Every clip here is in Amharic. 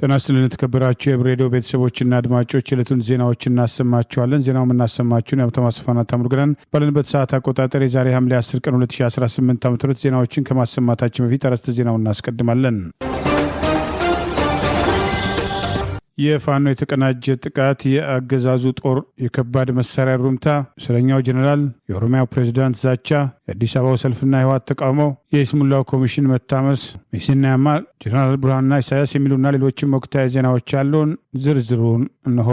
ጤና ይስጥልን የተከበራችሁ የብሬዲዮ ቤተሰቦችና አድማጮች የዕለቱን ዜናዎች እናሰማችኋለን። ዜናውን እናሰማችሁን የሀብታሙ አስፋና ታምሩገናን ባለንበት ሰዓት አቆጣጠር የዛሬ ሐምሌ 10 ቀን 2018 ዓ.ም ዜናዎችን ከማሰማታችን በፊት አርዕስተ ዜናውን እናስቀድማለን። የፋኖ የተቀናጀ ጥቃት፣ የአገዛዙ ጦር የከባድ መሳሪያ ሩምታ፣ እስረኛው ጀነራል፣ የኦሮሚያው ፕሬዝዳንት ዛቻ፣ የአዲስ አበባው ሰልፍና የህወሓት ተቃውሞ፣ የይስሙላው ኮሚሽን መታመስ፣ ሜሲና ያማል፣ ጀነራል ብርሃኑና ኢሳያስ የሚሉና ሌሎችም ወቅታዊ ዜናዎች አሉን። ዝርዝሩን እንሆ።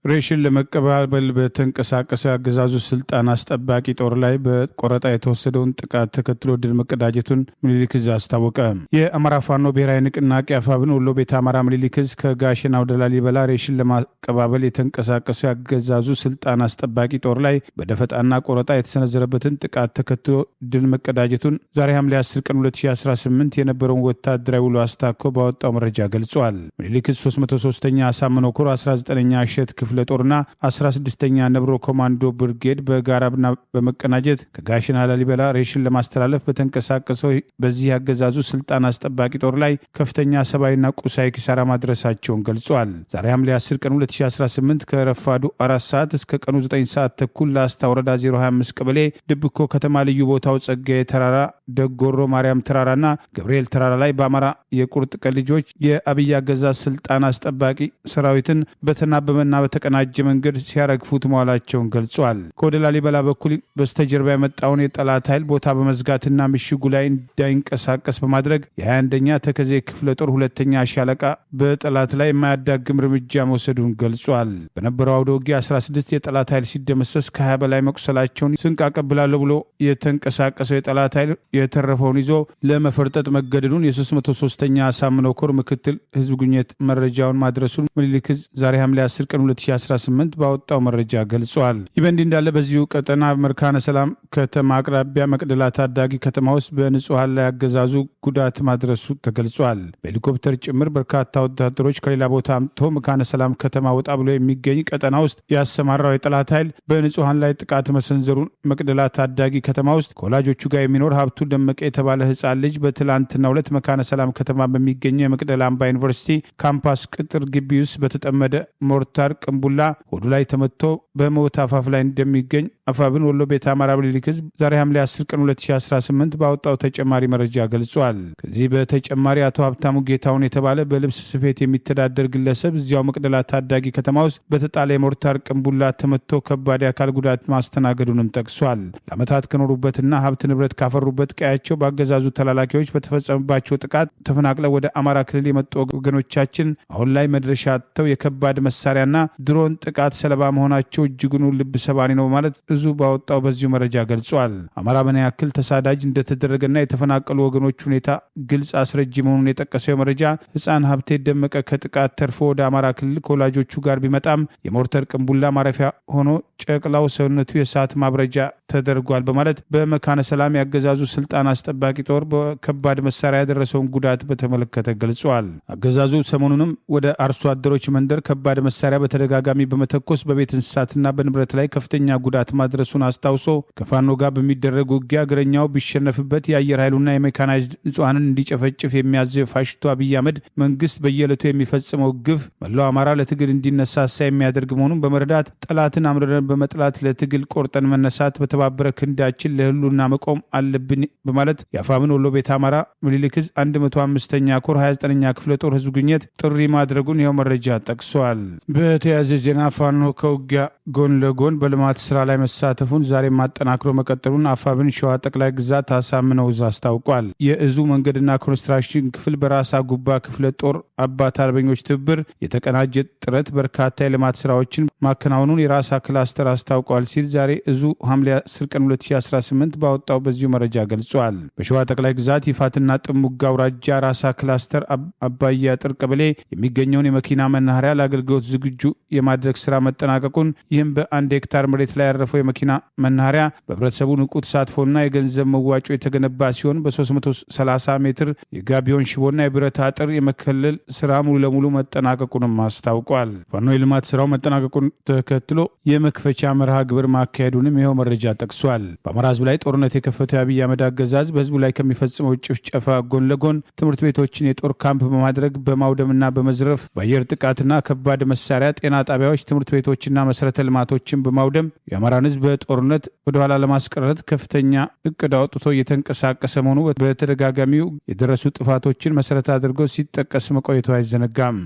ሬሽን ለመቀባበል በተንቀሳቀሰ አገዛዙ ስልጣን አስጠባቂ ጦር ላይ በቆረጣ የተወሰደውን ጥቃት ተከትሎ ድል መቀዳጀቱን ምኒልክ ዕዝ አስታወቀ። የአማራ ፋኖ ብሔራዊ ንቅናቄ አፋብን ወሎ ቤተ አማራ ምኒልክ ዕዝ ከጋሸና ወደ ላሊበላ ሬሽን ለማቀባበል የተንቀሳቀሱ የአገዛዙ ስልጣን አስጠባቂ ጦር ላይ በደፈጣና ቆረጣ የተሰነዘረበትን ጥቃት ተከትሎ ድል መቀዳጀቱን ዛሬ ሐምሌ 10 ቀን 2018 የነበረውን ወታደራዊ ውሎ አስታኮ ባወጣው መረጃ ገልጿል። ምኒልክ ዕዝ 303ኛ አሳምነው ኮር 19ኛ እሸት ክፍለ ጦርና 16ኛ ነብሮ ኮማንዶ ብርጌድ በጋራብና በመቀናጀት ከጋሸና ላሊበላ ሬሽን ለማስተላለፍ በተንቀሳቀሰው በዚህ አገዛዙ ስልጣን አስጠባቂ ጦር ላይ ከፍተኛ ሰብአዊና ቁሳዊ ኪሳራ ማድረሳቸውን ገልጿል። ዛሬ ሐምሌ 10 ቀን 2018 ከረፋዱ 4 ሰዓት እስከ ቀኑ 9 ሰዓት ተኩል ላስታ ወረዳ 025 ቀበሌ ድብኮ ከተማ ልዩ ቦታው ጸጋዬ ተራራ፣ ደጎሮ ማርያም ተራራና ገብርኤል ተራራ ላይ በአማራ የቁርጥ ቀን ልጆች የአብይ አገዛዝ ስልጣን አስጠባቂ ሰራዊትን በተናበበና በተቀናጀ መንገድ ሲያረግፉት መዋላቸውን ገልጿል። ከወደ ላሊበላ በኩል በስተጀርባ የመጣውን የጠላት ኃይል ቦታ በመዝጋትና ምሽጉ ላይ እንዳይንቀሳቀስ በማድረግ የ21ኛ ተከዜ ክፍለ ጦር 2ኛ ሻለቃ በጠላት ላይ የማያዳግም እርምጃ መውሰዱን ገልጿል። በነበረው አውደ ውጊያ 16 የጠላት ኃይል ሲደመሰስ ከ20 በላይ መቁሰላቸውን ስንቅ አቀብላለሁ ብሎ የተንቀሳቀሰው የጠላት ኃይል የተረፈውን ይዞ ለመፈርጠጥ መገደዱን የ303ኛ አሳምነው ኮር ምክትል ህዝብ ግንኙነት መረጃውን ማድረሱን ምኒልክ ዕዝ ዛሬ ሐምሌ 10 ቀን 2018 ባወጣው መረጃ ገልጿል። ይህ በእንዲህ እንዳለ በዚሁ ቀጠና መርካነ ሰላም ከተማ አቅራቢያ መቅደላ ታዳጊ ከተማ ውስጥ በንጹሐን ላይ አገዛዙ ጉዳት ማድረሱ ተገልጿል። በሄሊኮፕተር ጭምር በርካታ ወታደሮች ከሌላ ቦታ አምጥቶ መካነ ሰላም ከተማ ወጣ ብሎ የሚገኝ ቀጠና ውስጥ ያሰማራው የጠላት ኃይል በንጹሐን ላይ ጥቃት መሰንዘሩን መቅደላ ታዳጊ ከተማ ውስጥ ከወላጆቹ ጋር የሚኖር ሀብቱ ደመቀ የተባለ ህፃን ልጅ በትላንትናው ዕለት መካነ ሰላም ከተማ በሚገኘው የመቅደላ አምባ ዩኒቨርሲቲ ካምፓስ ቅጥር ግቢ ውስጥ በተጠመደ ሞርታር ቅንቡላ ሆዱ ላይ ተመትቶ በሞት አፋፍ ላይ እንደሚገኝ አፋብን ወሎ ቤተ አማራ ምኒልክ ዕዝ ዛሬ ሐምሌ 10 ቀን 2018 ባወጣው ተጨማሪ መረጃ ገልጿል። ከዚህ በተጨማሪ አቶ ሀብታሙ ጌታውን የተባለ በልብስ ስፌት የሚተዳደር ግለሰብ እዚያው መቅደላ ታዳጊ ከተማ ውስጥ በተጣለ የሞርታር ቅንቡላ ተመትቶ ከባድ የአካል ጉዳት ማስተናገዱንም ጠቅሷል። ለዓመታት ከኖሩበትና ሀብት ንብረት ካፈሩበት ቀያቸው በአገዛዙ ተላላኪዎች በተፈጸመባቸው ጥቃት ተፈናቅለው ወደ አማራ ክልል የመጡ ወገኖቻችን አሁን ላይ መድረሻ አጥተው የከባድ መሳሪያና ድሮን ጥቃት ሰለባ መሆናቸው እጅጉን ልብ ሰባሪ ነው ማለት እዙ ባወጣው በዚሁ መረጃ ገልጿል። አማራ ምን ያክል ተሳዳጅ እንደተደረገና የተፈናቀሉ ወገኖች ሁኔታ ግልጽ አስረጅ መሆኑን የጠቀሰው መረጃ ህፃን ሀብቴ ደመቀ ከጥቃት ተርፎ ወደ አማራ ክልል ከወላጆቹ ጋር ቢመጣም የሞርተር ቅንቡላ ማረፊያ ሆኖ ጨቅላው ሰውነቱ የእሳት ማብረጃ ተደርጓል በማለት በመካነ ሰላም ያገዛዙ ስልጣን አስጠባቂ ጦር በከባድ መሳሪያ ያደረሰውን ጉዳት በተመለከተ ገልጿል። አገዛዙ ሰሞኑንም ወደ አርሶ አደሮች መንደር ከባድ መሳሪያ በተደጋጋሚ በመተኮስ በቤት እንስሳትና በንብረት ላይ ከፍተኛ ጉዳት ማድረሱን አስታውሶ ከፋኖ ጋር በሚደረግ ውጊያ እግረኛው ቢሸነፍበት የአየር ኃይሉና የሜካናይዝድ ንጹሐንን እንዲጨፈጭፍ የሚያዘው ፋሽስቱ አብይ አህመድ መንግስት በየዕለቱ የሚፈጽመው ግፍ መላው አማራ ለትግል እንዲነሳሳ የሚያደርግ መሆኑን በመረዳት ጠላትን አምርረን በመጥላት ለትግል ቆርጠን መነሳት በተባበረ ክንዳችን ለህሉና መቆም አለብን በማለት የአፋብን ወሎ ቤተ አማራ ምኒልክ ዕዝ 105ኛ ኮር 29ኛ ክፍለ ጦር ህዝብ ግንኙነት ጥሪ ማድረጉን ይኸው መረጃ ጠቅሷል። በተያያዘ ዜና ፋኖ ከውጊያ ጎን ለጎን በልማት ስራ ላይ መሳተፉን ዛሬ ማጠናክሮ መቀጠሉን አፋብን ሸዋ ጠቅላይ ግዛት አሳምነው ዕዝ አስታውቋል። የእዙ መንገድና ኮንስትራክሽን ክፍል በራሳ ጉባ ክፍለ ጦር አባት አርበኞች ትብብር የተቀናጀ ጥረት በርካታ የልማት ስራዎችን ማከናወኑን የራሳ ክላስተር አስታውቋል ሲል ዛሬ እዙ ሐምሌ 10 ቀን 2018 ባወጣው በዚሁ መረጃ ገልጿል። በሸዋ ጠቅላይ ግዛት ይፋትና ጥሙጋ አውራጃ ራሳ ክላስተር አባያ ጥር ቀበሌ የሚገኘውን የመኪና መናኸሪያ ለአገልግሎት ዝግጁ የማድረግ ስራ መጠናቀቁን፣ ይህም በ1 ሄክታር መሬት ላይ ያረፈው የመኪና መናኸሪያ በህብረተሰቡ ንቁ ተሳትፎና የገንዘብ መዋጮ የተገነባ ሲሆን በ330 ሜትር የጋቢዮን ሽቦና የብረት አጥር የመከለል ስራ ሙሉ ለሙሉ መጠናቀቁንም አስታውቋል። ፋኖ የልማት ስራው መጠናቀቁን ተከትሎ የመክፈቻ መርሃ ግብር ማካሄዱንም ይኸው መረጃ ጠቅሷል። በአማራ ህዝብ ላይ ጦርነት የከፈተው የአብይ አህመድ አገዛዝ በህዝቡ ላይ ከሚፈጽመው ጭፍጨፋ ጎን ለጎን ትምህርት ቤቶችን የጦር ካምፕ በማድረግ በማውደምና በመዝረፍ በአየር ጥቃትና ከባድ መሳሪያ ጤና ጣቢያዎች፣ ትምህርት ቤቶችና መሰረተ ልማቶችን በማውደም የአማራን ህዝብ በጦርነት ወደኋላ ለማስቀረት ከፍተኛ እቅድ አውጥቶ እየተንቀሳቀሰ መሆኑ በተደጋጋሚው የደረሱ ጥፋቶችን መሰረት አድርጎ ሲጠቀስ መቆየቱ አይዘነጋም።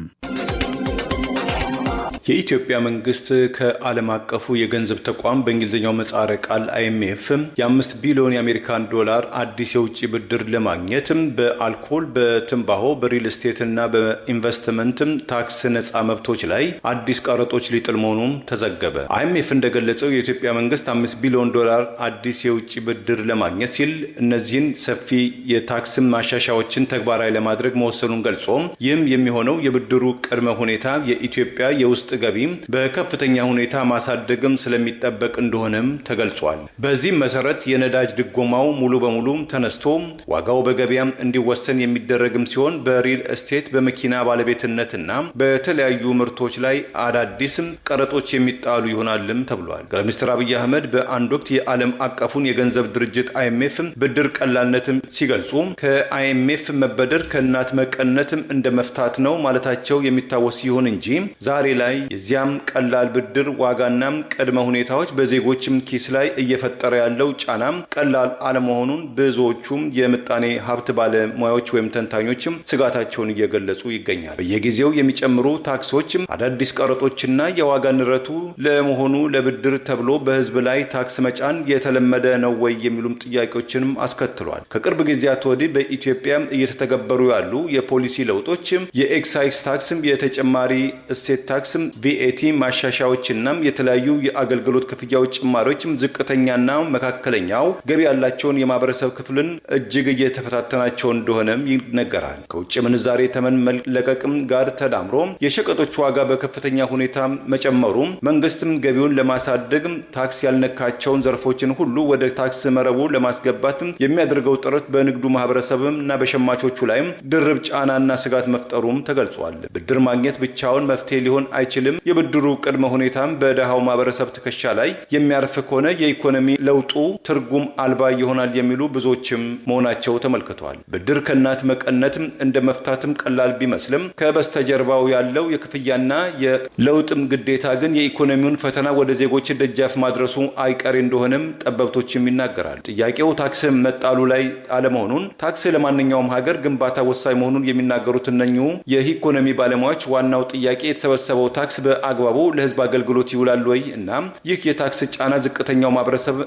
የኢትዮጵያ መንግስት ከዓለም አቀፉ የገንዘብ ተቋም በእንግሊዝኛው ምህጻረ ቃል IMF የ5 ቢሊዮን የአሜሪካን ዶላር አዲስ የውጭ ብድር ለማግኘት በአልኮል፣ በትንባሆ፣ በሪል ስቴት እና በኢንቨስትመንት ታክስ ነጻ መብቶች ላይ አዲስ ቀረጦች ሊጥል መሆኑም ተዘገበ። IMF እንደገለጸው የኢትዮጵያ መንግስት 5 ቢሊዮን ዶላር አዲስ የውጭ ብድር ለማግኘት ሲል እነዚህን ሰፊ የታክስ ማሻሻያዎችን ተግባራዊ ለማድረግ መወሰኑን ገልጾ ይህም የሚሆነው የብድሩ ቅድመ ሁኔታ የኢትዮጵያ የውስጥ ገቢም በከፍተኛ ሁኔታ ማሳደግም ስለሚጠበቅ እንደሆነም ተገልጿል። በዚህም መሰረት የነዳጅ ድጎማው ሙሉ በሙሉ ተነስቶ ዋጋው በገበያም እንዲወሰን የሚደረግም ሲሆን በሪል ስቴት፣ በመኪና ባለቤትነትና በተለያዩ ምርቶች ላይ አዳዲስም ቀረጦች የሚጣሉ ይሆናልም ተብሏል። ጠቅላይ ሚኒስትር አብይ አህመድ በአንድ ወቅት የዓለም አቀፉን የገንዘብ ድርጅት IMF ብድር ቀላልነትም ሲገልጹ ከIMF መበደር ከእናት መቀነትም እንደ መፍታት ነው ማለታቸው የሚታወስ ይሁን እንጂ ዛሬ ላይ የዚያም ቀላል ብድር ዋጋና ቅድመ ሁኔታዎች በዜጎችም ኪስ ላይ እየፈጠረ ያለው ጫናም ቀላል አለመሆኑን ብዙዎቹም የምጣኔ ሀብት ባለሙያዎች ወይም ተንታኞችም ስጋታቸውን እየገለጹ ይገኛል። በየጊዜው የሚጨምሩ ታክሶችም፣ አዳዲስ ቀረጦችና የዋጋ ንረቱ ለመሆኑ ለብድር ተብሎ በህዝብ ላይ ታክስ መጫን የተለመደ ነው ወይ የሚሉም ጥያቄዎችንም አስከትሏል። ከቅርብ ጊዜያት ወዲህ በኢትዮጵያ እየተተገበሩ ያሉ የፖሊሲ ለውጦችም የኤክሳይዝ ታክስም፣ የተጨማሪ እሴት ታክስም፣ VAT ማሻሻያዎችና የተለያዩ የአገልግሎት ክፍያዎች ጭማሪዎችም ዝቅተኛና መካከለኛው ገቢ ያላቸውን የማህበረሰብ ክፍልን እጅግ እየተፈታተናቸው እንደሆነም ይነገራል። ከውጭ ምንዛሬ ተመን መለቀቅም ጋር ተዳምሮ የሸቀጦች ዋጋ በከፍተኛ ሁኔታ መጨመሩ መንግስትም ገቢውን ለማሳደግ ታክስ ያልነካቸውን ዘርፎችን ሁሉ ወደ ታክስ መረቡ ለማስገባት የሚያደርገው ጥረት በንግዱ ማህበረሰብና በሸማቾቹ ላይም ድርብ ጫናና ስጋት መፍጠሩም ተገልጿል። ብድር ማግኘት ብቻውን መፍትሄ ሊሆን አይችልም። የብድሩ ቅድመ ሁኔታም በደሃው ማህበረሰብ ትከሻ ላይ የሚያርፍ ከሆነ የኢኮኖሚ ለውጡ ትርጉም አልባ ይሆናል የሚሉ ብዙዎችም መሆናቸው ተመልክቷል። ብድር ከእናት መቀነትም እንደ መፍታትም ቀላል ቢመስልም ከበስተጀርባው ያለው የክፍያና የለውጥም ግዴታ ግን የኢኮኖሚውን ፈተና ወደ ዜጎች ደጃፍ ማድረሱ አይቀሬ እንደሆነም ጠበብቶችም ይናገራል። ጥያቄው ታክስ መጣሉ ላይ አለመሆኑን፣ ታክስ ለማንኛውም ሀገር ግንባታ ወሳኝ መሆኑን የሚናገሩት እነኚሁ የኢኮኖሚ ባለሙያዎች ዋናው ጥያቄ የተሰበሰበው ታክስ በአግባቡ ለህዝብ አገልግሎት ይውላል ወይ እና ይህ የታክስ ጫና ዝቅተኛው ማህበረሰብ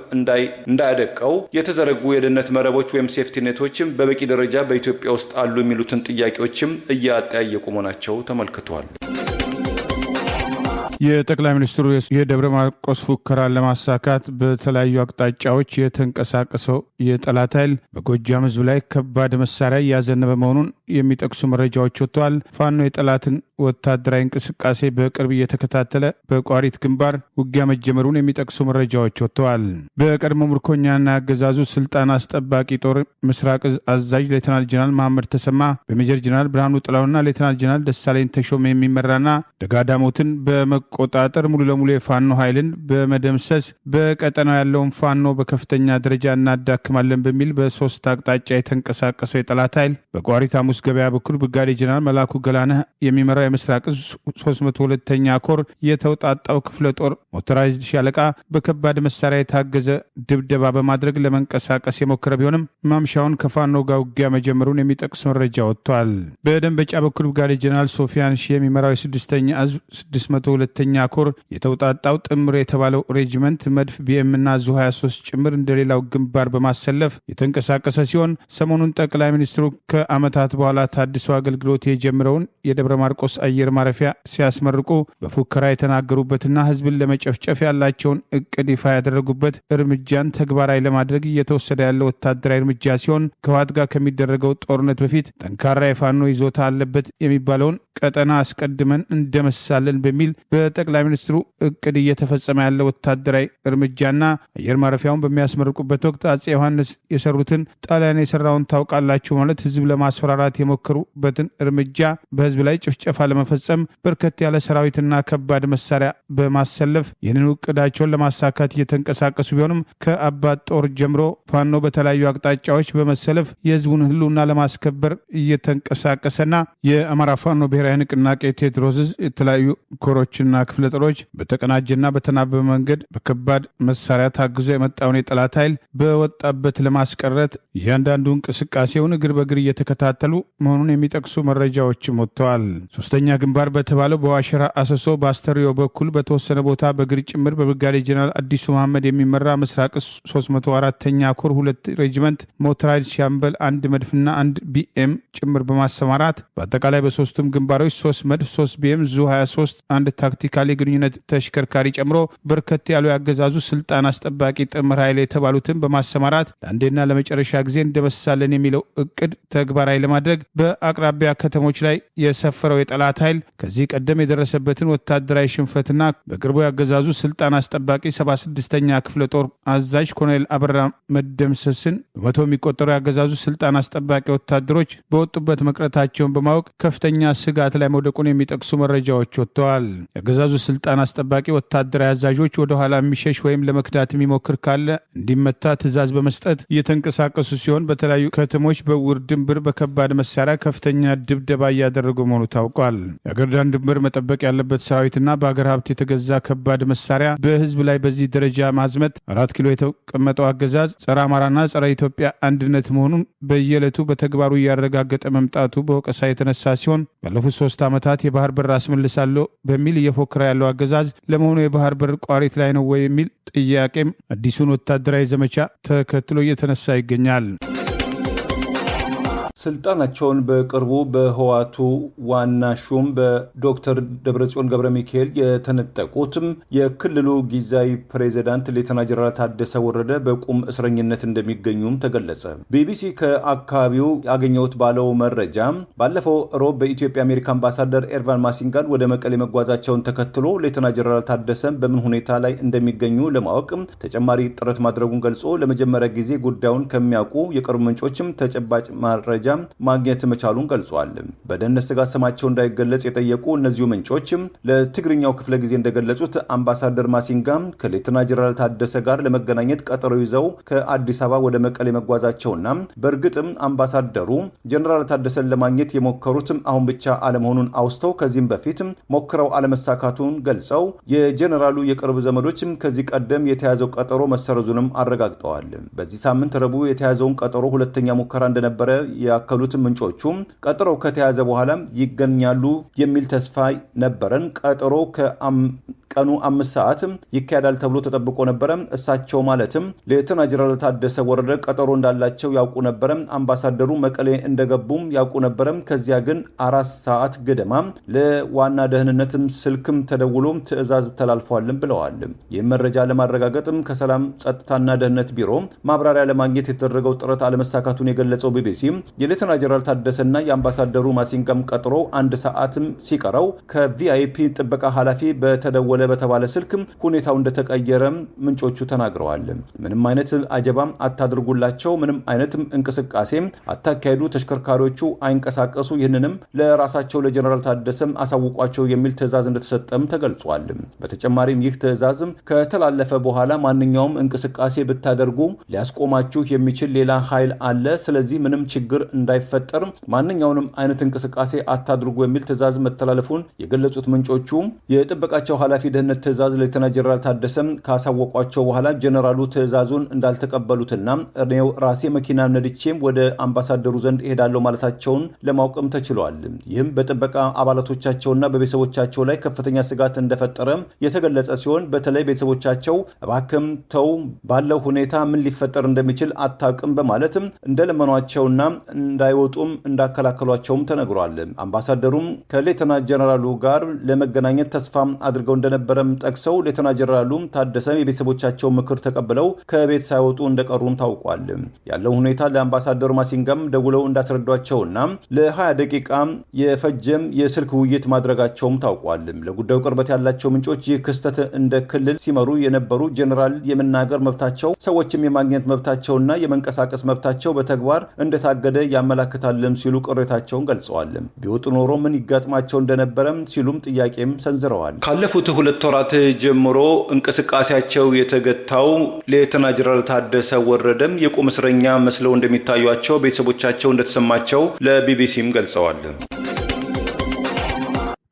እንዳያደቀው የተዘረጉ የደህንነት መረቦች ወይም ሴፍቲ ኔቶችም በበቂ ደረጃ በኢትዮጵያ ውስጥ አሉ የሚሉትን ጥያቄዎችም እያጠያየቁ መሆናቸው ተመልክቷል። የጠቅላይ ሚኒስትሩ የደብረ ማርቆስ ፉከራን ለማሳካት በተለያዩ አቅጣጫዎች የተንቀሳቀሰው የጠላት ኃይል በጎጃም ህዝብ ላይ ከባድ መሳሪያ እያዘነበ መሆኑን የሚጠቅሱ መረጃዎች ወጥተዋል። ፋኖ የጠላትን ወታደራዊ እንቅስቃሴ በቅርብ እየተከታተለ በቋሪት ግንባር ውጊያ መጀመሩን የሚጠቅሱ መረጃዎች ወጥተዋል። በቀድሞ ምርኮኛና አገዛዙ ስልጣን አስጠባቂ ጦር ምስራቅ እዝ አዛዥ ሌተናል ጀነራል መሐመድ ተሰማ በሜጀር ጀነራል ብርሃኑ ጥላውና ሌተናል ጀነራል ደሳለኝ ተሾመ የሚመራና ደጋዳሞትን በመቆጣጠር ሙሉ ለሙሉ የፋኖ ኃይልን በመደምሰስ በቀጠናው ያለውን ፋኖ በከፍተኛ ደረጃ እናዳክማለን በሚል በሶስት አቅጣጫ የተንቀሳቀሰው የጠላት ኃይል በቋሪት ሐሙስ ገበያ በኩል ብርጋዴ ጀነራል መላኩ ገላነህ የሚመራው የምስራቅ እዝ 302ኛ ኮር የተውጣጣው ክፍለ ጦር ሞተራይዝድ ሻለቃ በከባድ መሳሪያ የታገዘ ድብደባ በማድረግ ለመንቀሳቀስ የሞከረ ቢሆንም ማምሻውን ከፋኖ ጋር ውጊያ መጀመሩን የሚጠቅስ መረጃ ወጥቷል። በደንበጫ በኩል ብርጋዴ ጀነራል ሶፊያን ሺ የሚመራው የ6ኛ እዝ 602ኛ ኮር የተውጣጣው ጥምር የተባለው ሬጂመንት መድፍ ቢኤም እና ዙ 23 ጭምር እንደሌላው ግንባር በማሰለፍ የተንቀሳቀሰ ሲሆን ሰሞኑን ጠቅላይ ሚኒስትሩ ከዓመታት በኋላ በኋላ ታድሶ አገልግሎት የጀመረውን የደብረ ማርቆስ አየር ማረፊያ ሲያስመርቁ በፉከራ የተናገሩበትና ህዝብን ለመጨፍጨፍ ያላቸውን እቅድ ይፋ ያደረጉበት እርምጃን ተግባራዊ ለማድረግ እየተወሰደ ያለው ወታደራዊ እርምጃ ሲሆን ከህወሓት ጋር ከሚደረገው ጦርነት በፊት ጠንካራ የፋኖ ይዞታ አለበት የሚባለውን ቀጠና አስቀድመን እንደመሳለን በሚል በጠቅላይ ሚኒስትሩ እቅድ እየተፈጸመ ያለው ወታደራዊ እርምጃና አየር ማረፊያውን በሚያስመርቁበት ወቅት አጼ ዮሐንስ የሰሩትን ጣሊያን የሰራውን ታውቃላችሁ ማለት ህዝብ ለማስፈራራት የሞከሩበትን እርምጃ በህዝብ ላይ ጭፍጨፋ ለመፈጸም በርከት ያለ ሰራዊትና ከባድ መሳሪያ በማሰለፍ ይህንን እቅዳቸውን ለማሳካት እየተንቀሳቀሱ ቢሆንም ከአባት ጦር ጀምሮ ፋኖ በተለያዩ አቅጣጫዎች በመሰለፍ የህዝቡን ህልውና ለማስከበር እየተንቀሳቀሰና የአማራ ፋኖ ብሔራዊ ንቅናቄ ቴዎድሮስ የተለያዩ ኮሮችና ክፍለ ጦሮች በተቀናጀና በተናበበ መንገድ በከባድ መሳሪያ ታግዞ የመጣውን የጠላት ኃይል በወጣበት ለማስቀረት እያንዳንዱ እንቅስቃሴውን እግር በእግር እየተከታተሉ መሆኑን የሚጠቅሱ መረጃዎችም ወጥተዋል። ሶስተኛ ግንባር በተባለው በዋሸራ አሰሶ በአስተሪዮ በኩል በተወሰነ ቦታ በእግር ጭምር በብርጋዴር ጀነራል አዲሱ መሐመድ የሚመራ ምስራቅ 304ኛ ኮር 2 ሬጂመንት ሞተራይድ ሻምበል 1 መድፍና 1 ቢኤም ጭምር በማሰማራት በአጠቃላይ በሶስቱም ግንባሮች 3 መድፍ 3 ቢኤም ዙ 23 1 ታክቲካል የግንኙነት ተሽከርካሪ ጨምሮ በርከት ያሉ ያገዛዙ ስልጣን አስጠባቂ ጥምር ኃይል የተባሉትን በማሰማራት ለአንዴና ለመጨረሻ ጊዜ እንደመሳለን የሚለው እቅድ ተግባራዊ ለማድረግ በአቅራቢያ ከተሞች ላይ የሰፈረው የጠላት ኃይል ከዚህ ቀደም የደረሰበትን ወታደራዊ ሽንፈትና በቅርቡ ያገዛዙ ስልጣን አስጠባቂ 76ኛ ክፍለ ጦር አዛዥ ኮሎኔል አበራ መደምሰስን በመቶ የሚቆጠሩ ያገዛዙ ስልጣን አስጠባቂ ወታደሮች በወጡበት መቅረታቸውን በማወቅ ከፍተኛ ስጋት ላይ መውደቁን የሚጠቅሱ መረጃዎች ወጥተዋል። ያገዛዙ ስልጣን አስጠባቂ ወታደራዊ አዛዦች ወደ ኋላ የሚሸሽ ወይም ለመክዳት የሚሞክር ካለ እንዲመታ ትዕዛዝ በመስጠት እየተንቀሳቀሱ ሲሆን በተለያዩ ከተሞች በውር ድንብር በከባድ መሳሪያ ከፍተኛ ድብደባ እያደረጉ መሆኑ ታውቋል። የአገር ዳር ድንበር መጠበቅ ያለበት ሰራዊትና በአገር ሀብት የተገዛ ከባድ መሳሪያ በህዝብ ላይ በዚህ ደረጃ ማዝመት 4 ኪሎ የተቀመጠው አገዛዝ ጸረ አማራና ጸረ ኢትዮጵያ አንድነት መሆኑን በየዕለቱ በተግባሩ እያረጋገጠ መምጣቱ በወቀሳ የተነሳ ሲሆን ባለፉት 3 ዓመታት የባህር በር አስመልሳለሁ በሚል እየፎከረ ያለው አገዛዝ ለመሆኑ የባህር በር ቋሪት ላይ ነው ወይ የሚል ጥያቄም አዲሱን ወታደራዊ ዘመቻ ተከትሎ እየተነሳ ይገኛል። ስልጣናቸውን በቅርቡ በህወሓቱ ዋና ሹም በዶክተር ደብረጽዮን ገብረ ሚካኤል የተነጠቁትም የክልሉ ጊዜያዊ ፕሬዚዳንት ሌተና ጀነራል ታደሰ ወረደ በቁም እስረኝነት እንደሚገኙም ተገለጸ። ቢቢሲ ከአካባቢው ያገኘሁት ባለው መረጃ ባለፈው ሮብ በኢትዮጵያ አሜሪካ አምባሳደር ኤርቫን ማሲንጋን ወደ መቀሌ መጓዛቸውን ተከትሎ ሌተና ጀነራል ታደሰ በምን ሁኔታ ላይ እንደሚገኙ ለማወቅ ተጨማሪ ጥረት ማድረጉን ገልጾ ለመጀመሪያ ጊዜ ጉዳዩን ከሚያውቁ የቅርብ ምንጮችም ተጨባጭ መረጃ ማግኘት መቻሉን ገልጿል። በደህንነት ስጋት ስማቸው እንዳይገለጽ የጠየቁ እነዚሁ ምንጮች ለትግርኛው ክፍለ ጊዜ እንደገለጹት አምባሳደር ማሲንጋ ከሌተና ጀነራል ታደሰ ጋር ለመገናኘት ቀጠሮ ይዘው ከአዲስ አበባ ወደ መቀሌ መጓዛቸውና በእርግጥም አምባሳደሩ ጀነራል ታደሰን ለማግኘት የሞከሩት አሁን ብቻ አለመሆኑን አውስተው ከዚህም በፊት ሞክረው አለመሳካቱን ገልጸው የጀነራሉ የቅርብ ዘመዶች ከዚህ ቀደም የተያዘው ቀጠሮ መሰረዙንም አረጋግጠዋል። በዚህ ሳምንት ረቡዕ የተያዘውን ቀጠሮ ሁለተኛ ሙከራ እንደነበረ ያከሉት ምንጮቹ ቀጠሮው ከተያዘ በኋላ ይገኛሉ የሚል ተስፋ ነበረን። ቀጠሮው ቀኑ 5 ሰዓት ይካሄዳል ተብሎ ተጠብቆ ነበረ። እሳቸው ማለትም ሌተና ጀነራል ታደሰ ወረደ ቀጠሮ እንዳላቸው ያውቁ ነበረ። አምባሳደሩ መቀሌ እንደገቡም ያውቁ ነበረ። ከዚያ ግን 4 ሰዓት ገደማ ለዋና ደህንነትም ስልክም ተደውሎ ትዕዛዝ ተላልፏልም ብለዋል። ይህ መረጃ ለማረጋገጥም ከሰላም ጸጥታና ደህንነት ቢሮ ማብራሪያ ለማግኘት የተደረገው ጥረት አለመሳካቱን የገለጸው ቢቢሲ የሌተና ጀነራል ታደሰና የአምባሳደሩ ማሲንጋም ቀጠሮ 1 ሰዓትም ሲቀረው ከቪአይፒ ጥበቃ ኃላፊ በተደወለ በተባለ ስልክም ሁኔታው እንደተቀየረ ምንጮቹ ተናግረዋል። ምንም አይነት አጀባም አታድርጉላቸው፣ ምንም አይነት እንቅስቃሴ አታካሄዱ፣ ተሽከርካሪዎቹ አይንቀሳቀሱ፣ ይህንንም ለራሳቸው ለጀነራል ታደሰም አሳውቋቸው የሚል ትዕዛዝ እንደተሰጠም ተገልጿል። በተጨማሪም ይህ ትዕዛዝ ከተላለፈ በኋላ ማንኛውም እንቅስቃሴ ብታደርጉ ሊያስቆማችሁ የሚችል ሌላ ኃይል አለ፣ ስለዚህ ምንም ችግር እንዳይፈጠር ማንኛውንም አይነት እንቅስቃሴ አታድርጉ የሚል ትዕዛዝ መተላለፉን የገለጹት ምንጮቹ የጥበቃቸው ኃላፊ የደህንነት ትዕዛዝ ሌተናንት ጀነራል ታደሰም ካሳወቋቸው በኋላ ጀነራሉ ትዕዛዙን እንዳልተቀበሉትና እኔው ራሴ መኪና ነድቼም ወደ አምባሳደሩ ዘንድ እሄዳለሁ ማለታቸውን ለማወቅም ተችሏል። ይህም በጥበቃ አባላቶቻቸውና በቤተሰቦቻቸው ላይ ከፍተኛ ስጋት እንደፈጠረ የተገለጸ ሲሆን በተለይ ቤተሰቦቻቸው እባክም ተው ባለው ሁኔታ ምን ሊፈጠር እንደሚችል አታውቅም በማለትም እንደለመኗቸውና እንዳይወጡም እንዳከላከሏቸውም ተነግሯል። አምባሳደሩም ከሌተናንት ጀነራሉ ጋር ለመገናኘት ተስፋ አድርገው እንደነበረም ጠቅሰው ሌተናንት ጀነራሉ ታደሰ የቤተሰቦቻቸው ምክር ተቀብለው ከቤት ሳይወጡ እንደቀሩም ታውቋል። ያለው ሁኔታ ለአምባሳደሩ ማሲንጋም ደውለው እንዳስረዷቸውና ለ20 ደቂቃ የፈጀም የስልክ ውይይት ማድረጋቸውም ታውቋል። ለጉዳዩ ቅርበት ያላቸው ምንጮች ይህ ክስተት እንደ ክልል ሲመሩ የነበሩ ጀነራል የመናገር መብታቸው፣ ሰዎችም የማግኘት መብታቸውና የመንቀሳቀስ መብታቸው በተግባር እንደታገደ ያመላክታልም ሲሉ ቅሬታቸውን ገልጸዋል። ቢወጡ ኖሮ ምን ይጋጥማቸው እንደነበረም ሲሉም ጥያቄም ሰንዝረዋል። ካለፉት 2 ወራት ጀምሮ እንቅስቃሴያቸው የተገታው ሌተናንት ጀነራል ታደሰ ወረደም የቁም እስረኛ መስለው እንደሚታዩቸው ቤተሰቦቻቸው እንደተሰማቸው ለቢቢሲም ገልጸዋል።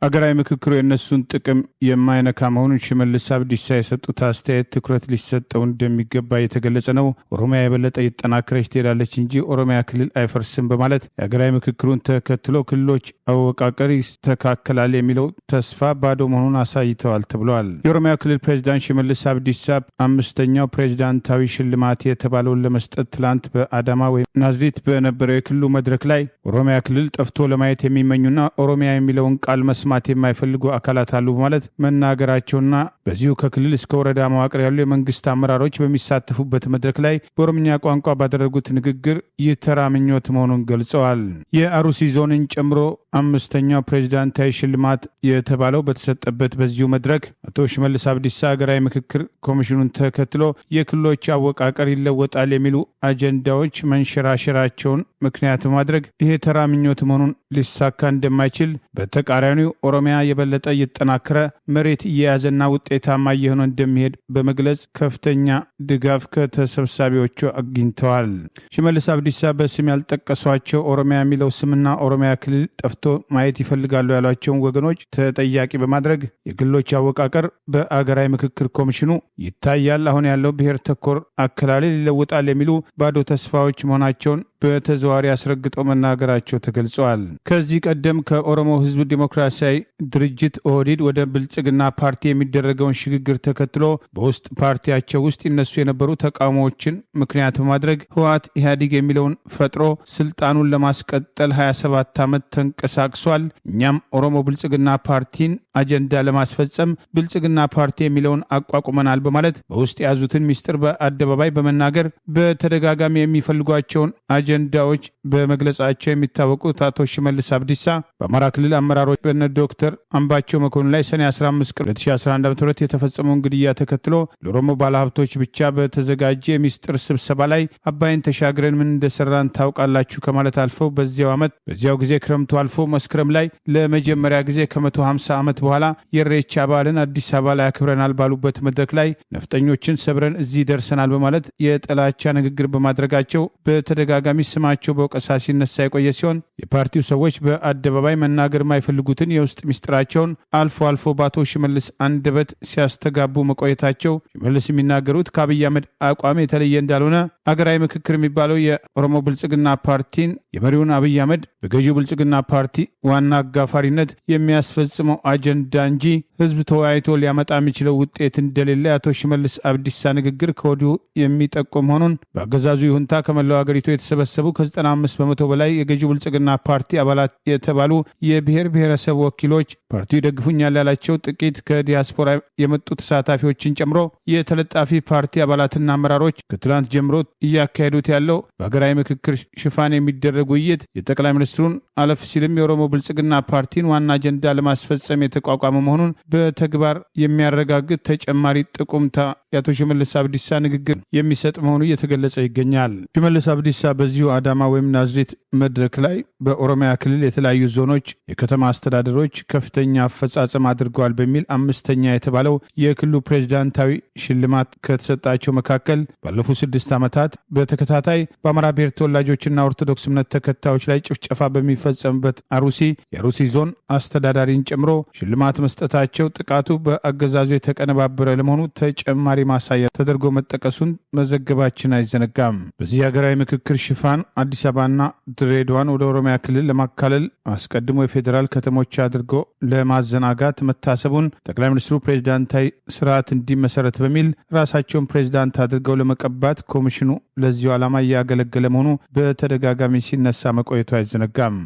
አገራዊ ምክክሩ የእነሱን ጥቅም የማይነካ መሆኑን ሽመልስ አብዲሳ የሰጡት አስተያየት ትኩረት ሊሰጠው እንደሚገባ የተገለጸ ነው። ኦሮሚያ የበለጠ እየተጠናከረች ትሄዳለች እንጂ ኦሮሚያ ክልል አይፈርስም በማለት የአገራዊ ምክክሩን ተከትሎ ክልሎች አወቃቀር ይስተካከላል የሚለው ተስፋ ባዶ መሆኑን አሳይተዋል ተብለዋል። የኦሮሚያ ክልል ፕሬዚዳንት ሽመልስ አብዲሳ 5ኛው ፕሬዚዳንታዊ ሽልማት የተባለውን ለመስጠት ትላንት በአዳማ ወይም ናዝሬት በነበረው የክልሉ መድረክ ላይ ኦሮሚያ ክልል ጠፍቶ ለማየት የሚመኙና ኦሮሚያ የሚለውን ቃል መስማት የማይፈልጉ አካላት አሉ በማለት መናገራቸውና በዚሁ ከክልል እስከ ወረዳ መዋቅር ያሉ የመንግስት አመራሮች በሚሳተፉበት መድረክ ላይ በኦሮምኛ ቋንቋ ባደረጉት ንግግር ይህ ተራ ምኞት መሆኑን ገልጸዋል። የአሩሲ ዞንን ጨምሮ 5ኛው ፕሬዚዳንታዊ ሽልማት የተባለው በተሰጠበት በዚሁ መድረክ አቶ ሽመልስ አብዲሳ ሀገራዊ ምክክር ኮሚሽኑን ተከትሎ የክልሎች አወቃቀር ይለወጣል የሚሉ አጀንዳዎች መንሸራሸራቸውን ምክንያት በማድረግ ይሄ ተራ ምኞት መሆኑን ሊሳካ እንደማይችል በተቃራኒው ኦሮሚያ የበለጠ እየተጠናከረ መሬት እየያዘና ውጤታማ እየሆነ እንደሚሄድ በመግለጽ ከፍተኛ ድጋፍ ከተሰብሳቢዎቹ አግኝተዋል። ሽመልስ አብዲሳ በስም ያልጠቀሷቸው ኦሮሚያ የሚለው ስምና ኦሮሚያ ክልል ጠፍቶ ማየት ይፈልጋሉ ያሏቸውን ወገኖች ተጠያቂ በማድረግ የክልሎች አወቃቀር በአገራዊ ምክክር ኮሚሽኑ ይታያል፣ አሁን ያለው ብሔር ተኮር አከላለል ይለውጣል የሚሉ ባዶ ተስፋዎች መሆናቸውን በተዘዋዋሪ አስረግጠው መናገራቸው ተገልጸዋል። ከዚህ ቀደም ከኦሮሞ ሕዝብ ዲሞክራሲያዊ ድርጅት ኦህዴድ ወደ ብልጽግና ፓርቲ የሚደረገውን ሽግግር ተከትሎ በውስጥ ፓርቲያቸው ውስጥ ይነሱ የነበሩ ተቃውሞዎችን ምክንያት በማድረግ ህወሓት ኢህአዴግ የሚለውን ፈጥሮ ስልጣኑን ለማስቀጠል 27 ዓመት ተንቀሳቅሷል። እኛም ኦሮሞ ብልጽግና ፓርቲን አጀንዳ ለማስፈጸም ብልጽግና ፓርቲ የሚለውን አቋቁመናል በማለት በውስጥ የያዙትን ሚስጥር በአደባባይ በመናገር በተደጋጋሚ የሚፈልጓቸውን አጀንዳዎች በመግለጻቸው የሚታወቁት አቶ ሽመልስ አብዲሳ በአማራ ክልል አመራሮች በነ ዶክተር አምባቸው መኮንን ላይ ሰኔ 15 ቀን 2011 ዓ.ም የተፈጸመውን ግድያ ተከትሎ ለኦሮሞ ባለሀብቶች ብቻ በተዘጋጀ የሚስጥር ስብሰባ ላይ አባይን ተሻግረን ምን እንደሰራን ታውቃላችሁ ከማለት አልፈው በዚያው ዓመት በዚያው ጊዜ ክረምቱ አልፎ መስከረም ላይ ለመጀመሪያ ጊዜ ከ150 ዓመት በኋላ የኢሬቻ በዓልን አዲስ አበባ ላይ አክብረናል ባሉበት መድረክ ላይ ነፍጠኞችን ሰብረን እዚህ ደርሰናል በማለት የጥላቻ ንግግር በማድረጋቸው በተደጋጋሚ ስማቸው በወቀሳ ሲነሳ የቆየ ሲሆን የፓርቲው ሰዎች በአደባባይ መናገር የማይፈልጉትን የውስጥ ሚስጥራቸውን አልፎ አልፎ በአቶ ሽመልስ አንደበት ሲያስተጋቡ መቆየታቸው ሽመልስ የሚናገሩት ከአብይ አህመድ አቋም የተለየ እንዳልሆነ አገራዊ ምክክር የሚባለው የኦሮሞ ብልጽግና ፓርቲን የመሪውን አብይ አህመድ በገዢው ብልጽግና ፓርቲ ዋና አጋፋሪነት የሚያስፈጽመው አጀንዳ እንጂ ህዝብ ተወያይቶ ሊያመጣ የሚችለው ውጤት እንደሌለ የአቶ ሽመልስ አብዲሳ ንግግር ከወዲሁ የሚጠቁም መሆኑን በአገዛዙ ይሁንታ ከመላው ሀገሪቱ የተሰበሰቡ ከ95 በመቶ በላይ የገዢው ብልጽግና ፓርቲ አባላት የተባሉ የብሔር ብሔረሰብ ወኪሎች ፓርቲው ይደግፉኛል ያላቸው ጥቂት ከዲያስፖራ የመጡ ተሳታፊዎችን ጨምሮ የተለጣፊ ፓርቲ አባላትና አመራሮች ከትላንት ጀምሮ እያካሄዱት ያለው በሀገራዊ ምክክር ሽፋን የሚደረግ ውይይት የጠቅላይ ሚኒስትሩን አለፍ ሲልም የኦሮሞ ብልጽግና ፓርቲን ዋና አጀንዳ ለማስፈጸም የተቋቋመ መሆኑን በተግባር የሚያረጋግጥ ተጨማሪ ጥቁምታ የአቶ ሽመልስ አብዲሳ ንግግር የሚሰጥ መሆኑ እየተገለጸ ይገኛል። ሽመልስ አብዲሳ በዚሁ አዳማ ወይም ናዝሬት መድረክ ላይ በኦሮሚያ ክልል የተለያዩ ዞኖች የከተማ አስተዳደሮች ከፍተኛ አፈጻጸም አድርገዋል በሚል 5ኛ የተባለው የክልሉ ፕሬዚዳንታዊ ሽልማት ከተሰጣቸው መካከል ባለፉት 6 ዓመታት በተከታታይ በአማራ ብሔር ተወላጆችና ኦርቶዶክስ እምነት እምነት ተከታዮች ላይ ጭፍጨፋ በሚፈጸምበት አሩሲ የአሩሲ ዞን አስተዳዳሪን ጨምሮ ሽልማት መስጠታቸው ጥቃቱ በአገዛዙ የተቀነባበረ ለመሆኑ ተጨማሪ ማሳያ ተደርጎ መጠቀሱን መዘገባችን አይዘነጋም። በዚህ ሀገራዊ ምክክር ሽፋን አዲስ አበባና ድሬዳዋን ወደ ኦሮሚያ ክልል ለማካለል አስቀድሞ የፌዴራል ከተሞች አድርጎ ለማዘናጋት መታሰቡን ጠቅላይ ሚኒስትሩ ፕሬዚዳንታዊ ስርዓት እንዲመሰረት በሚል ራሳቸውን ፕሬዚዳንት አድርገው ለመቀባት ኮሚሽኑ ለዚሁ ዓላማ እያገለገለ መሆኑ በተደጋጋሚ ሲነሳ መቆየቱ አይዘነጋም።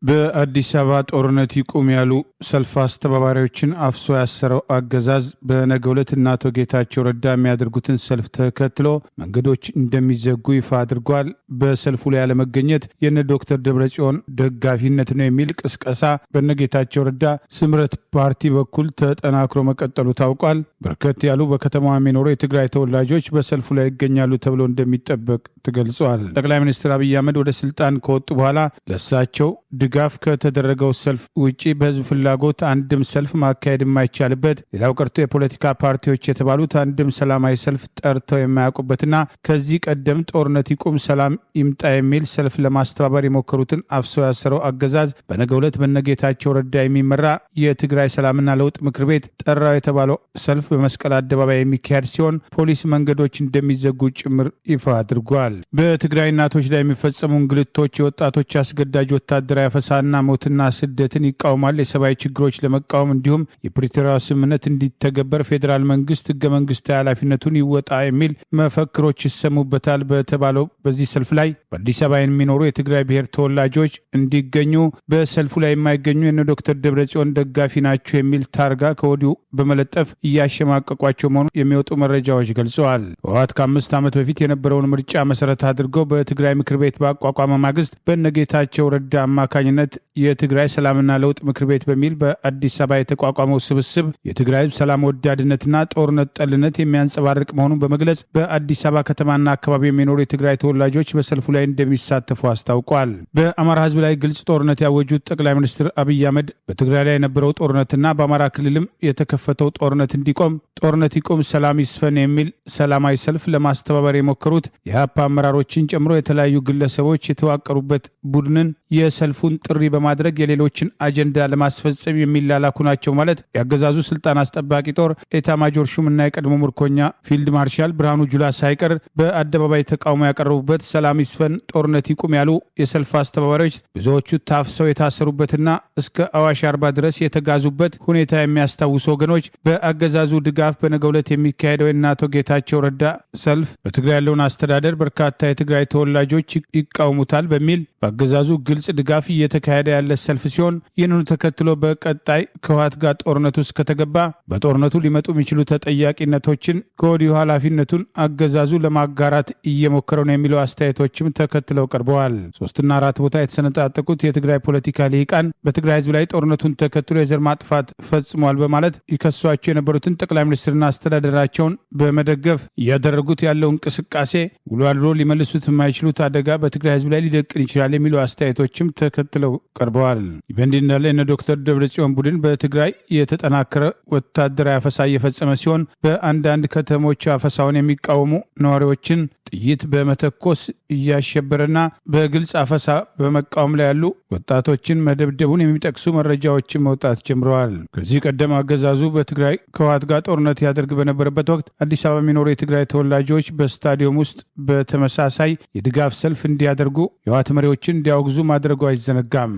በአዲስ አበባ ጦርነት ይቁም ያሉ ሰልፍ አስተባባሪዎችን አፍሶ ያሰረው አገዛዝ በነገው ዕለት እነ አቶ ጌታቸው ረዳ የሚያደርጉትን ሰልፍ ተከትሎ መንገዶች እንደሚዘጉ ይፋ አድርጓል። በሰልፉ ላይ ያለመገኘት የነ ዶክተር ደብረጽዮን ደጋፊነት ነው የሚል ቅስቀሳ በነ ጌታቸው ረዳ ስምረት ፓርቲ በኩል ተጠናክሮ መቀጠሉ ታውቋል። በርከት ያሉ በከተማዋ የሚኖሩ የትግራይ ተወላጆች በሰልፉ ላይ ይገኛሉ ተብሎ እንደሚጠበቅ ተገልጿል። ጠቅላይ ሚኒስትር አብይ አህመድ ወደ ስልጣን ከወጡ በኋላ ለሳቸው ድጋፍ ከተደረገው ሰልፍ ውጪ በህዝብ ፍላጎት አንድም ሰልፍ ማካሄድ የማይቻልበት፣ ሌላው ቀርቶ የፖለቲካ ፓርቲዎች የተባሉት አንድም ሰላማዊ ሰልፍ ጠርተው የማያውቁበትና ከዚህ ቀደም ጦርነት ይቁም ሰላም ይምጣ የሚል ሰልፍ ለማስተባበር የሞከሩትን አፍሶ ያሰረው አገዛዝ በነገው ዕለት በነጌታቸው ረዳ የሚመራ የትግራይ ሰላምና ለውጥ ምክር ቤት ጠራው የተባለው ሰልፍ በመስቀል አደባባይ የሚካሄድ ሲሆን ፖሊስ መንገዶች እንደሚዘጉ ጭምር ይፋ አድርጓል። በትግራይ እናቶች ላይ የሚፈጸሙ እንግልቶች፣ የወጣቶች አስገዳጅ ወታደራዊ አፈሳና ሞትና ስደትን ይቃውማል። የሰብአዊ ችግሮች ለመቃወም እንዲሁም የፕሪቶሪያ ስምምነት እንዲተገበር ፌዴራል መንግስት ህገ መንግስታዊ ኃላፊነቱን ይወጣ የሚል መፈክሮች ይሰሙበታል በተባለው በዚህ ሰልፍ ላይ በአዲስ አበባ የሚኖሩ የትግራይ ብሔር ተወላጆች እንዲገኙ፣ በሰልፉ ላይ የማይገኙ የነ ዶክተር ደብረጽዮን ደጋፊ ናቸው የሚል ታርጋ ከወዲሁ በመለጠፍ እያሸማቀቋቸው መሆኑ የሚወጡ መረጃዎች ገልጸዋል። ህወሓት ከ5 ዓመት በፊት የነበረውን ምርጫ መሰረት አድርገው በትግራይ ምክር ቤት በአቋቋመ ማግስት በነጌታቸው ረዳ አማካኝነት የትግራይ ሰላምና ለውጥ ምክር ቤት በሚል በአዲስ አበባ የተቋቋመው ስብስብ የትግራይ ሰላም ወዳድነትና ጦርነት ጠልነት የሚያንጸባርቅ መሆኑን በመግለጽ በአዲስ አበባ ከተማና አካባቢ የሚኖሩ የትግራይ ተወላጆች በሰልፉ ላይ እንደሚሳተፉ አስታውቋል። በአማራ ህዝብ ላይ ግልጽ ጦርነት ያወጁት ጠቅላይ ሚኒስትር አብይ አህመድ በትግራይ ላይ የነበረው ጦርነትና በአማራ ክልልም የተከፈተው ጦርነት እንዲቆም፣ ጦርነት ይቆም፣ ሰላም ይስፈን የሚል ሰላማዊ ሰልፍ ለማስተባበር የሞከሩት የኢህአፓ አመራሮችን ጨምሮ የተለያዩ ግለሰቦች የተዋቀሩበት ቡድንን የሰልፉን ጥሪ በማድረግ የሌሎችን አጀንዳ ለማስፈጸም የሚላላኩ ናቸው ማለት የአገዛዙ ስልጣን አስጠባቂ ጦር ኤታ ማጆር ሹምና የቀድሞ ምርኮኛ ፊልድ ማርሻል ብርሃኑ ጁላ ሳይቀር በአደባባይ ተቃውሞ ያቀረቡበት ሰላም ይስፈን፣ ጦርነት ይቁም ያሉ የሰልፍ አስተባባሪዎች ብዙዎቹ ታፍሰው የታሰሩበትና እስከ አዋሽ አርባ ድረስ የተጋዙበት ሁኔታ የሚያስታውሱ ወገኖች በአገዛዙ ድጋፍ በነገው ዕለት የሚካሄደው የእነ አቶ ጌታቸው ረዳ ሰልፍ በትግራይ ያለውን አስተዳደር በርካታ የትግራይ ተወላጆች ይቃውሙታል በሚል በአገዛዙ ግልጽ ድጋፍ እየተካሄደ ያለ ሰልፍ ሲሆን ይህንኑ ተከትሎ በቀጣይ ከህወሓት ጋር ጦርነት ውስጥ ከተገባ በጦርነቱ ሊመጡ የሚችሉ ተጠያቂነቶችን ከወዲሁ ኃላፊነቱን አገዛዙ ለማጋራት እየሞከረው ነው የሚለው አስተያየቶችም ተከትለው ቀርበዋል። 3 እና 4 ቦታ የተሰነጣጠቁት የትግራይ ፖለቲካ ልሂቃን በትግራይ ህዝብ ላይ ጦርነቱን ተከትሎ የዘር ማጥፋት ፈጽሟል በማለት ይከሷቸው የነበሩትን ጠቅላይ ሚኒስትርና አስተዳደራቸውን በመደገፍ እያደረጉት ያለው እንቅስቃሴ ውሎ አድሮ ሊመልሱት የማይችሉት አደጋ በትግራይ ህዝብ ላይ ሊደቅን ይችላል የሚሉ አስተያየቶችም ተከትለው ቀርበዋል። በእንዲህ እንዳለ እነ ዶክተር ደብረጽዮን ቡድን በትግራይ የተጠናከረ ወታደራዊ አፈሳ እየፈጸመ ሲሆን በአንዳንድ ከተሞች አፈሳውን የሚቃወሙ ነዋሪዎችን ጥይት በመተኮስ እያሸበረና በግልጽ አፈሳ በመቃወም ላይ ያሉ ወጣቶችን መደብደቡን የሚጠቅሱ መረጃዎችን መውጣት ጀምረዋል። ከዚህ ቀደም አገዛዙ በትግራይ ከህወሓት ጋር ጦርነት ያደርግ በነበረበት ወቅት አዲስ አበባ የሚኖሩ የትግራይ ተወላጆች በስታዲየም ውስጥ በተመሳሳይ የድጋፍ ሰልፍ እንዲያደርጉ የህወሓት መሪዎችን እንዲያወግዙ ማድረጉ አይዘነጋም።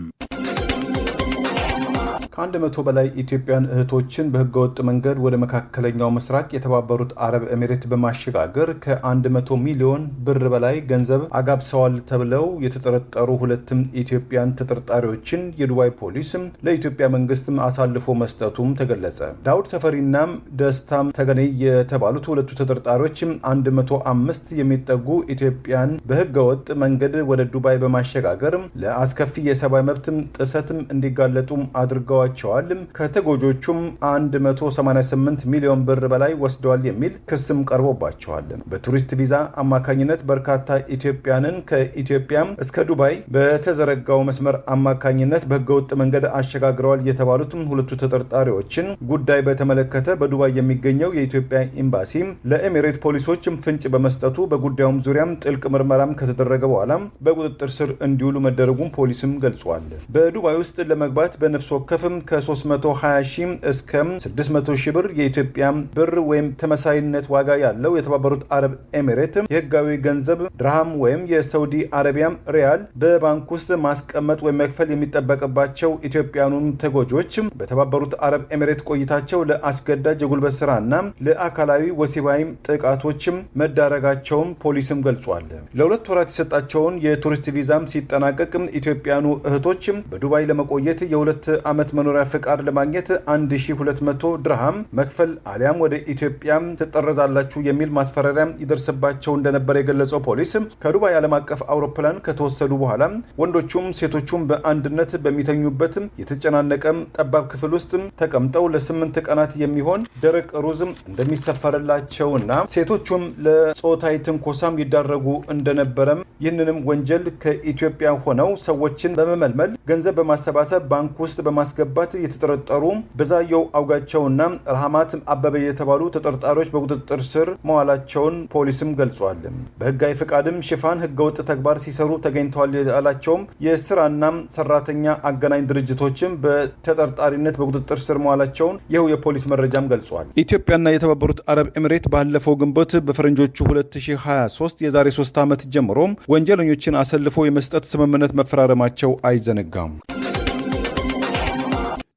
ከ100 በላይ ኢትዮጵያን እህቶችን በህገወጥ መንገድ ወደ መካከለኛው ምስራቅ የተባበሩት አረብ ኤሚሬት በማሸጋገር ከ100 ሚሊዮን ብር በላይ ገንዘብ አጋብሰዋል ተብለው የተጠረጠሩ 2 ኢትዮጵያን ተጠርጣሪዎችን የዱባይ ፖሊስ ለኢትዮጵያ መንግስት አሳልፎ መስጠቱም ተገለጸ። ዳውድ ተፈሪና ደስታም ተገኔ የተባሉት 2 ተጠርጣሪዎች 105 የሚጠጉ ኢትዮጵያን በህገወጥ መንገድ ወደ ዱባይ በማሸጋገር ለአስከፊ የሰብአዊ መብት ጥሰት እንዲጋለጡ አድርገዋል አግተዋቸዋል፣ ከተጎጆቹም 188 ሚሊዮን ብር በላይ ወስደዋል የሚል ክስም ቀርቦባቸዋል። በቱሪስት ቪዛ አማካኝነት በርካታ ኢትዮጵያንን ከኢትዮጵያ እስከ ዱባይ በተዘረጋው መስመር አማካኝነት በህገወጥ መንገድ አሸጋግረዋል የተባሉት ሁለቱ ተጠርጣሪዎችን ጉዳይ በተመለከተ በዱባይ የሚገኘው የኢትዮጵያ ኤምባሲ ለኤሚሬት ፖሊሶችም ፍንጭ በመስጠቱ በጉዳዩም ዙሪያም ጥልቅ ምርመራም ከተደረገ በኋላ በቁጥጥር ስር እንዲውሉ መደረጉን ፖሊስም ገልጿል። በዱባይ ውስጥ ለመግባት በነፍስ ወከፍም ከ320 ሺህ እስከ 600 ሺህ ብር የኢትዮጵያ ብር ወይም ተመሳይነት ዋጋ ያለው የተባበሩት አረብ ኤሚሬት የህጋዊ ገንዘብ ድርሃም ወይም የሳውዲ አረቢያ ሪያል በባንክ ውስጥ ማስቀመጥ ወይም መክፈል የሚጠበቅባቸው ኢትዮጵያኑን ተጎጆች በተባበሩት አረብ ኤሚሬት ቆይታቸው ለአስገዳጅ የጉልበት ስራና ለአካላዊ ወሲባዊ ጥቃቶችም መዳረጋቸውን ፖሊስም ገልጿል። ለሁለት ወራት የሰጣቸውን የቱሪስት ቪዛም ሲጠናቀቅ ኢትዮጵያኑ እህቶች በዱባይ ለመቆየት የ2 ዓመት መኖሪያ ፍቃድ ለማግኘት 1200 ድርሃም መክፈል አሊያም ወደ ኢትዮጵያ ትጠረዛላችሁ የሚል ማስፈራሪያ ይደርስባቸው እንደነበር የገለጸው ፖሊስ ከዱባይ ዓለም አቀፍ አውሮፕላን ከተወሰዱ በኋላ ወንዶቹም ሴቶቹም በአንድነት በሚተኙበት የተጨናነቀ ጠባብ ክፍል ውስጥ ተቀምጠው ለ8 ቀናት የሚሆን ደረቅ ሩዝ እንደሚሰፈርላቸውና ሴቶቹም ለጾታዊ ትንኮሳም ይዳረጉ እንደነበረም ይህንንም ወንጀል ከኢትዮጵያ ሆነው ሰዎችን በመመልመል ገንዘብ በማሰባሰብ ባንክ ውስጥ በማስገባት የተጠረጠሩ በዛየው አውጋቸውና ረሃማት አበበ የተባሉ ተጠርጣሪዎች በቁጥጥር ስር መዋላቸውን ፖሊስም ገልጿል። በህጋዊ ፍቃድም ሽፋን ህገወጥ ተግባር ሲሰሩ ተገኝተዋል ያላቸውም የስራና ሰራተኛ አገናኝ ድርጅቶችም በተጠርጣሪነት በቁጥጥር ስር መዋላቸውን ይኸው የፖሊስ መረጃም ገልጿል። ኢትዮጵያና የተባበሩት አረብ ኤሚሬት ባለፈው ግንቦት በፈረንጆቹ 2023 የዛሬ 3 ዓመት ጀምሮ ወንጀለኞችን አሰልፎ የመስጠት ስምምነት መፈራረማቸው አይዘነጋም።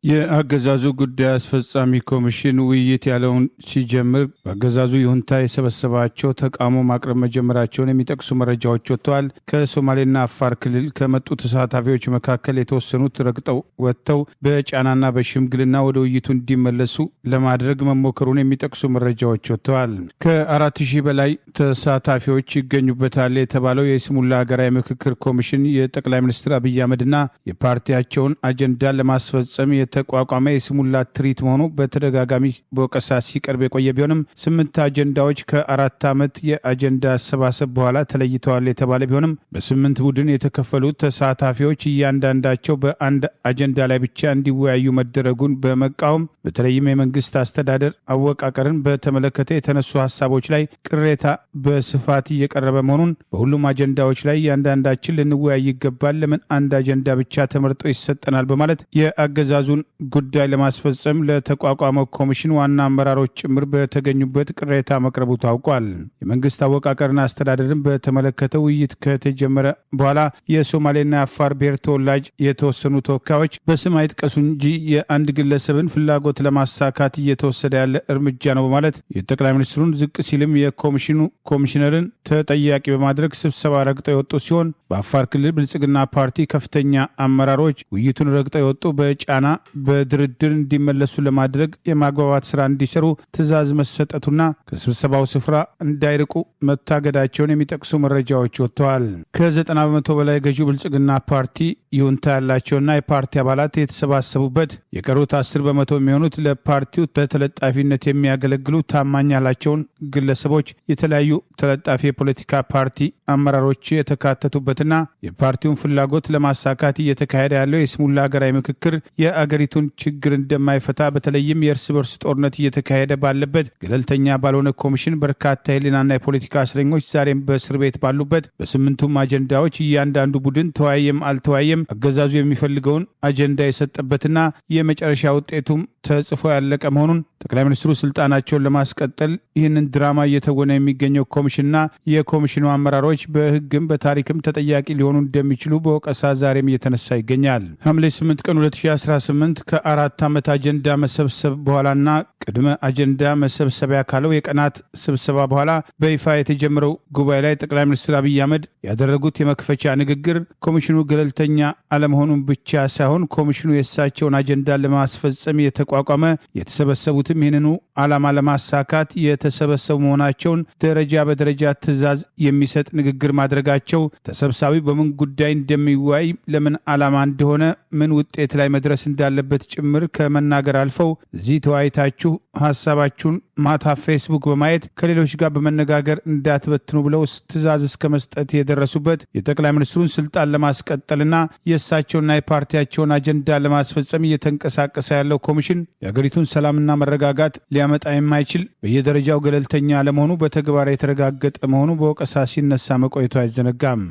የአገዛዙ ጉዳይ አስፈጻሚ ኮሚሽን ውይይት ያለውን ሲጀምር በአገዛዙ ይሁንታ የሰበሰባቸው ተቃውሞ ማቅረብ መጀመራቸውን የሚጠቅሱ መረጃዎች ወጥተዋል። ከሶማሌና አፋር ክልል ከመጡ ተሳታፊዎች መካከል የተወሰኑት ረግጠው ወጥተው በጫናና በሽምግልና ወደ ውይይቱ እንዲመለሱ ለማድረግ መሞከሩን የሚጠቅሱ መረጃዎች ወጥተዋል። ከ4000 በላይ ተሳታፊዎች ይገኙበታል የተባለው የይስሙላ ሀገራዊ ምክክር ኮሚሽን የጠቅላይ ሚኒስትር አብይ አህመድና የፓርቲያቸውን አጀንዳ ለማስፈጸም የተቋቋመ የስሙላ ትርኢት መሆኑ በተደጋጋሚ በወቀሳ ሲቀርብ የቆየ ቢሆንም 8 አጀንዳዎች ከ4 ዓመት የአጀንዳ አሰባሰብ በኋላ ተለይተዋል የተባለ ቢሆንም በ8 ቡድን የተከፈሉት ተሳታፊዎች እያንዳንዳቸው በአንድ አጀንዳ ላይ ብቻ እንዲወያዩ መደረጉን በመቃወም በተለይም የመንግስት አስተዳደር አወቃቀርን በተመለከተ የተነሱ ሀሳቦች ላይ ቅሬታ በስፋት እየቀረበ መሆኑን በሁሉም አጀንዳዎች ላይ እያንዳንዳችን ልንወያይ ይገባል፣ ለምን አንድ አጀንዳ ብቻ ተመርጦ ይሰጠናል በማለት የአገዛዙን ጉዳይ ለማስፈጸም ለተቋቋመው ኮሚሽን ዋና አመራሮች ጭምር በተገኙበት ቅሬታ መቅረቡ ታውቋል። የመንግስት አወቃቀርና አስተዳደርን በተመለከተ ውይይት ከተጀመረ በኋላ የሶማሌና የአፋር ብሔር ተወላጅ የተወሰኑ ተወካዮች በስም አይጥቀሱ እንጂ የአንድ ግለሰብን ፍላጎት ለማሳካት እየተወሰደ ያለ እርምጃ ነው በማለት የጠቅላይ ሚኒስትሩን ዝቅ ሲልም የኮሚሽኑ ኮሚሽነርን ተጠያቂ በማድረግ ስብሰባ ረግጠው የወጡ ሲሆን በአፋር ክልል ብልጽግና ፓርቲ ከፍተኛ አመራሮች ውይይቱን ረግጠው የወጡ በጫና በድርድር እንዲመለሱ ለማድረግ የማግባባት ስራ እንዲሰሩ ትዕዛዝ መሰጠቱና ከስብሰባው ስፍራ እንዳይርቁ መታገዳቸውን የሚጠቅሱ መረጃዎች ወጥተዋል። ከ90 በመቶ በላይ ገዢው ብልጽግና ፓርቲ ይሁንታ ያላቸውና የፓርቲ አባላት የተሰባሰቡበት የቀሩት 10 በመቶ የሚሆኑት ለፓርቲው በተለጣፊነት የሚያገለግሉ ታማኝ ያላቸውን ግለሰቦች የተለያዩ ተለጣፊ የፖለቲካ ፓርቲ አመራሮች የተካተቱበትና የፓርቲውን ፍላጎት ለማሳካት እየተካሄደ ያለው የስሙላ ሀገራዊ ምክክር የአገሪቱን ችግር እንደማይፈታ በተለይም የእርስ በርስ ጦርነት እየተካሄደ ባለበት ገለልተኛ ባልሆነ ኮሚሽን በርካታ የህሊናና የፖለቲካ እስረኞች ዛሬም በእስር ቤት ባሉበት በ8ቱም አጀንዳዎች እያንዳንዱ ቡድን ተወያየም አልተወያየም አገዛዙ የሚፈልገውን አጀንዳ የሰጠበትና የመጨረሻ ውጤቱም ተጽፎ ያለቀ መሆኑን ጠቅላይ ሚኒስትሩ ስልጣናቸውን ለማስቀጠል ይህንን ድራማ እየተወነ የሚገኘው ኮሚሽንና የኮሚሽኑ አመራሮች በህግም በታሪክም ተጠያቂ ሊሆኑ እንደሚችሉ በወቀሳ ዛሬም እየተነሳ ይገኛል። ሐምሌ 8 ቀን 2018 ከ4 ዓመት አጀንዳ መሰብሰብ በኋላና ቅድመ አጀንዳ መሰብሰቢያ ካለው የቀናት ስብሰባ በኋላ በይፋ የተጀመረው ጉባኤ ላይ ጠቅላይ ሚኒስትር አብይ አህመድ ያደረጉት የመክፈቻ ንግግር ኮሚሽኑ ገለልተኛ አለመሆኑን ብቻ ሳይሆን ኮሚሽኑ የእሳቸውን አጀንዳ ለማስፈጸም የተቋቋመ የተሰበሰቡትም ይህንኑ ዓላማ ለማሳካት የተሰበሰቡ መሆናቸውን ደረጃ በደረጃ ትዕዛዝ የሚሰጥ ንግግር ማድረጋቸው ተሰብሳቢ በምን ጉዳይ እንደሚወያይ ለምን ዓላማ እንደሆነ ምን ውጤት ላይ መድረስ እንዳለበት ጭምር ከመናገር አልፈው እዚህ ተወያይታችሁ ሀሳባችሁን ማታ ፌስቡክ በማየት ከሌሎች ጋር በመነጋገር እንዳትበትኑ ብለው ትዕዛዝ እስከ መስጠት የደረሱበት የጠቅላይ ሚኒስትሩን ስልጣን ለማስቀጠልና የእሳቸውና የፓርቲያቸውን አጀንዳ ለማስፈጸም እየተንቀሳቀሰ ያለው ኮሚሽን የአገሪቱን ሰላምና መረጋጋት ሊያመጣ የማይችል በየደረጃው ገለልተኛ ለመሆኑ በተግባር የተረጋገጠ መሆኑ በወቀሳ ሲነሳ መቆየቱ አይዘነጋም።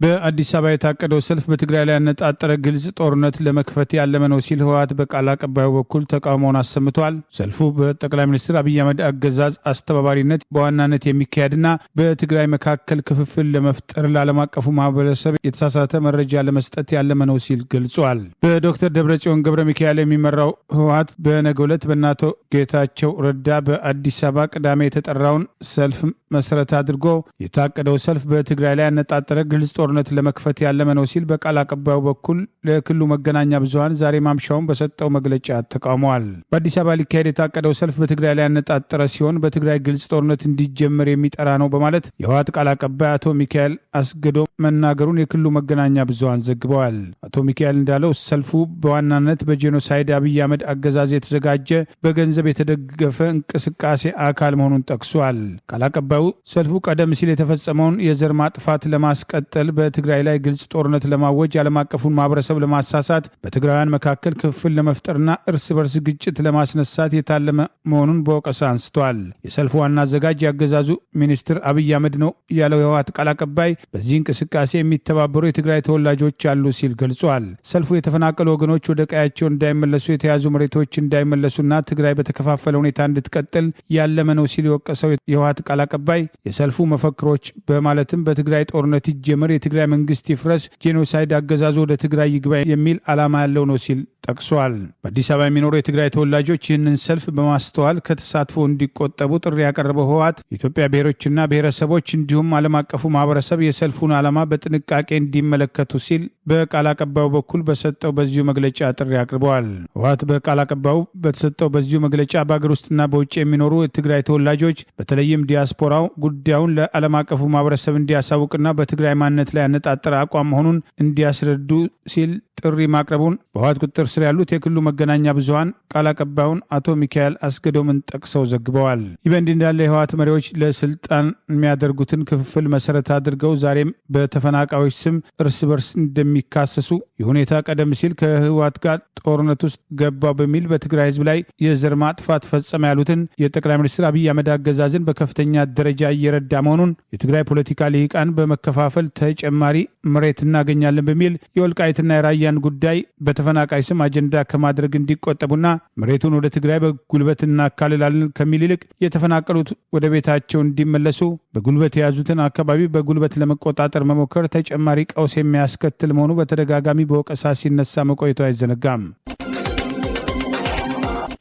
በአዲስ አበባ የታቀደው ሰልፍ በትግራይ ላይ ያነጣጠረ ግልጽ ጦርነት ለመክፈት ያለመ ነው ሲል ህወሓት በቃል አቀባዩ በኩል ተቃውሞውን አሰምቷል። ሰልፉ በጠቅላይ ሚኒስትር አብይ አህመድ አገዛዝ አስተባባሪነት በዋናነት የሚካሄድና በትግራይ መካከል ክፍፍል ለመፍጠር ለዓለም አቀፉ ማህበረሰብ የተሳሳተ መረጃ ለመስጠት ያለመ ነው ሲል ገልጿል። በዶክተር ደብረጽዮን ገብረ ሚካኤል የሚመራው ህወሓት በነገው ዕለት በእነ አቶ ጌታቸው ረዳ በአዲስ አበባ ቅዳሜ የተጠራውን ሰልፍ መሰረት አድርጎ የታቀደው ሰልፍ በትግራይ ላይ ያነጣጠረ ግልጽ ጦርነት ለመክፈት ያለመ ነው ሲል በቃል አቀባዩ በኩል ለክልሉ መገናኛ ብዙሃን ዛሬ ማምሻውን በሰጠው መግለጫ ተቃውመዋል። በአዲስ አበባ ሊካሄድ የታቀደው ሰልፍ በትግራይ ላይ ያነጣጠረ ሲሆን በትግራይ ግልጽ ጦርነት እንዲጀመር የሚጠራ ነው በማለት የህወሓት ቃል አቀባይ አቶ ሚካኤል አስገዶም መናገሩን የክልሉ መገናኛ ብዙሃን ዘግበዋል። አቶ ሚካኤል እንዳለው ሰልፉ በዋናነት በጄኖሳይድ አብይ አህመድ አገዛዝ የተዘጋጀ በገንዘብ የተደገፈ እንቅስቃሴ አካል መሆኑን ጠቅሷል። ቃል አቀባዩ ሰልፉ ቀደም ሲል የተፈጸመውን የዘር ማጥፋት ለማስቀጠል በትግራይ ላይ ግልጽ ጦርነት ለማወጅ ዓለም አቀፉን ማህበረሰብ ለማሳሳት በትግራውያን መካከል ክፍል ለመፍጠርና እርስ በርስ ግጭት ለማስነሳት የታለመ መሆኑን በወቀሳ አንስተዋል። የሰልፉ ዋና አዘጋጅ ያገዛዙ ሚኒስትር አብይ አህመድ ነው ያለው የህወሓት ቃል አቀባይ በዚህ እንቅስቃሴ የሚተባበሩ የትግራይ ተወላጆች አሉ ሲል ገልጿል። ሰልፉ የተፈናቀሉ ወገኖች ወደ ቀያቸው እንዳይመለሱ፣ የተያዙ መሬቶች እንዳይመለሱና ትግራይ በተከፋፈለ ሁኔታ እንድትቀጥል ያለመ ነው ሲል የወቀሰው የህወሓት ቃል አቀባይ የሰልፉ መፈክሮች በማለትም በትግራይ ጦርነት ይጀመር፣ የትግራይ መንግስት ይፍረስ፣ ጄኖሳይድ አገዛዙ ወደ ትግራይ ይግባ የሚል ዓላማ ያለው ነው ሲል ጠቅሷል። በአዲስ አበባ የሚኖሩ የትግራይ ተወላጆች ይህንን ሰልፍ በማስተዋል ከተሳትፎ እንዲቆጠቡ ጥሪ ያቀረበው ህወሓት የኢትዮጵያ ብሔሮችና ብሔረሰቦች እንዲሁም ዓለም አቀፉ ማህበረሰብ የሰልፉን ዓላማ በጥንቃቄ እንዲመለከቱ ሲል በቃል አቀባዩ በኩል በሰጠው በዚሁ መግለጫ ጥሪ አቅርበዋል። ህወሓት በቃል አቀባዩ በተሰጠው በዚሁ መግለጫ በአገር ውስጥና በውጭ የሚኖሩ የትግራይ ተወላጆች በተለይም ዲያስፖራው ጉዳዩን ለዓለም አቀፉ ማህበረሰብ እንዲያሳውቅና በትግራይ ማንነት ላይ ያነጣጠረ አቋም መሆኑን እንዲያስረዱ ሲል ጥሪ ማቅረቡን በህወሓት ቁጥጥር ስር ያሉት የክልሉ መገናኛ ብዙሃን ቃል አቀባዩን አቶ ሚካኤል አስገዶምን ጠቅሰው ዘግበዋል። ይህ በእንዲህ እንዳለ የህወሓት መሪዎች ለስልጣን የሚያደርጉትን ክፍፍል መሰረት አድርገው ዛሬም በተፈናቃዮች ስም እርስ በርስ እንደሚካሰሱ የሁኔታ ቀደም ሲል ከህወሓት ጋር ጦርነት ውስጥ ገባው በሚል በትግራይ ህዝብ ላይ የዘር ማጥፋት ፈጸመ ያሉትን የጠቅላይ ሚኒስትር አብይ አህመድ አገዛዝን በከፍተኛ ደረጃ እየረዳ መሆኑን የትግራይ ፖለቲካ ልሂቃን በመከፋፈል ተጨማሪ መሬት እናገኛለን በሚል የወልቃይትና የራያን ጉዳይ በተፈናቃይ ስም አጀንዳ ከማድረግ እንዲቆጠቡና መሬቱን ወደ ትግራይ በጉልበት እናካልላለን ከሚል ይልቅ የተፈናቀሉት ወደ ቤታቸው እንዲመለሱ በጉልበት የያዙትን አካባቢ በጉልበት ለመቆጣጠር መሞከር ተጨማሪ ቀውስ የሚያስከትል መሆኑ በተደጋጋሚ በወቀሳ ሲነሳ መቆየቱ አይዘነጋም።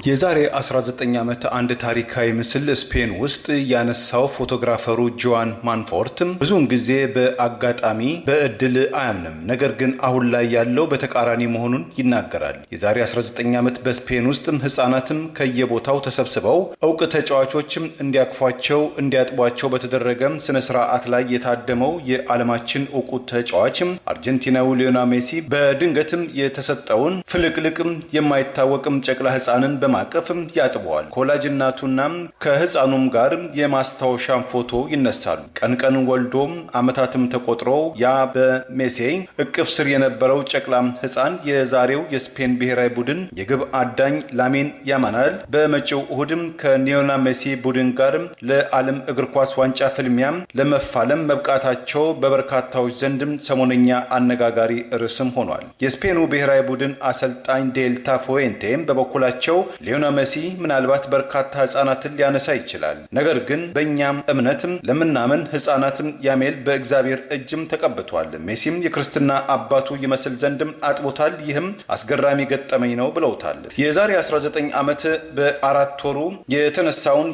የዛሬ 19 ዓመት አንድ ታሪካዊ ምስል ስፔን ውስጥ ያነሳው ፎቶግራፈሩ ጆዋን ማንፎርት ብዙውን ጊዜ በአጋጣሚ በእድል አያምንም። ነገር ግን አሁን ላይ ያለው በተቃራኒ መሆኑን ይናገራል። የዛሬ 19 ዓመት በስፔን ውስጥ ህፃናትም ከየቦታው ተሰብስበው እውቅ ተጫዋቾችም እንዲያቅፏቸው እንዲያጥቧቸው በተደረገ ስነ ስርዓት ላይ የታደመው የዓለማችን እውቁ ተጫዋች አርጀንቲናዊ ሊዮኔል ሜሲ በድንገትም የተሰጠውን ፍልቅልቅም የማይታወቅም ጨቅላ ህፃንን ማቀፍም ያጥበዋል። ከወላጅ እናቱና ከህፃኑም ጋር የማስታወሻ ፎቶ ይነሳሉ። ቀን ወልዶም አመታትም ተቆጥሮ ያ በሜሲ እቅፍ ስር የነበረው ጨቅላ ህፃን የዛሬው የስፔን ብሔራዊ ቡድን የግብ አዳኝ ላሚን ያማል በመጪው እሁድም ከሊዮኔል ሜሲ ቡድን ጋር ለዓለም እግር ኳስ ዋንጫ ፍልሚያ ለመፋለም መብቃታቸው በበርካታዎች ዘንድም ሰሞነኛ አነጋጋሪ ርዕስም ሆኗል። የስፔኑ ብሔራዊ ቡድን አሰልጣኝ ዴልታ ፎዬንቴ በበኩላቸው ሊዮኔል ሜሲ ምናልባት በርካታ ህፃናትን ሊያነሳ ይችላል። ነገር ግን በእኛም እምነትም ለምናምን ህፃናትም ያሜል በእግዚአብሔር እጅም ተቀብቷል። ሜሲም የክርስትና አባቱ ይመስል ዘንድም አጥቦታል። ይህም አስገራሚ ገጠመኝ ነው ብለውታል። የዛሬ 19 ዓመት በ4 ወሩ የተነሳውን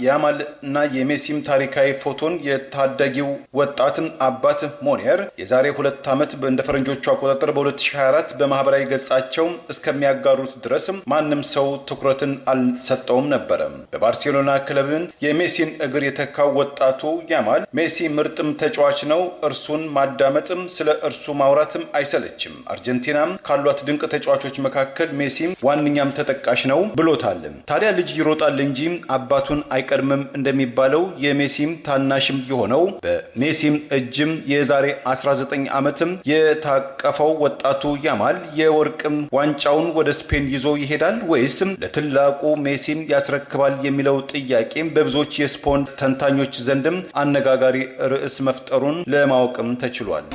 ያማል እና የሜሲም ታሪካዊ ፎቶን የታዳጊው ወጣት አባት ሞኔር የዛሬ 2 ዓመት እንደ ፈረንጆቹ አቆጣጠር በ2024 በማህበራዊ ገጻቸው እስከሚያጋሩት ድረስ ማንም ሰው ትኩረትን አልሰጠውም ነበር። በባርሴሎና ክለብን የሜሲን እግር የተካው ወጣቱ ያማል ሜሲ ምርጥም ተጫዋች ነው፣ እርሱን ማዳመጥም ስለ እርሱ ማውራትም አይሰለችም፣ አርጀንቲናም ካሏት ድንቅ ተጫዋቾች መካከል ሜሲም ዋነኛም ተጠቃሽ ነው ብሎታል። ታዲያ ልጅ ይሮጣል እንጂ አባቱን አይቀድምም እንደሚባለው የሜሲም ታናሽም የሆነው በሜሲም እጅም የዛሬ 19 ዓመትም የታቀፈው ወጣቱ ያማል የወርቅም ዋንጫውን ወደ ስፔን ይዞ ይሄዳል ወይስ ለትላቁ ሜሲም ያስረክባል የሚለው ጥያቄም በብዙዎች የስፖርት ተንታኞች ዘንድም አነጋጋሪ ርዕስ መፍጠሩን ለማወቅም ተችሏል።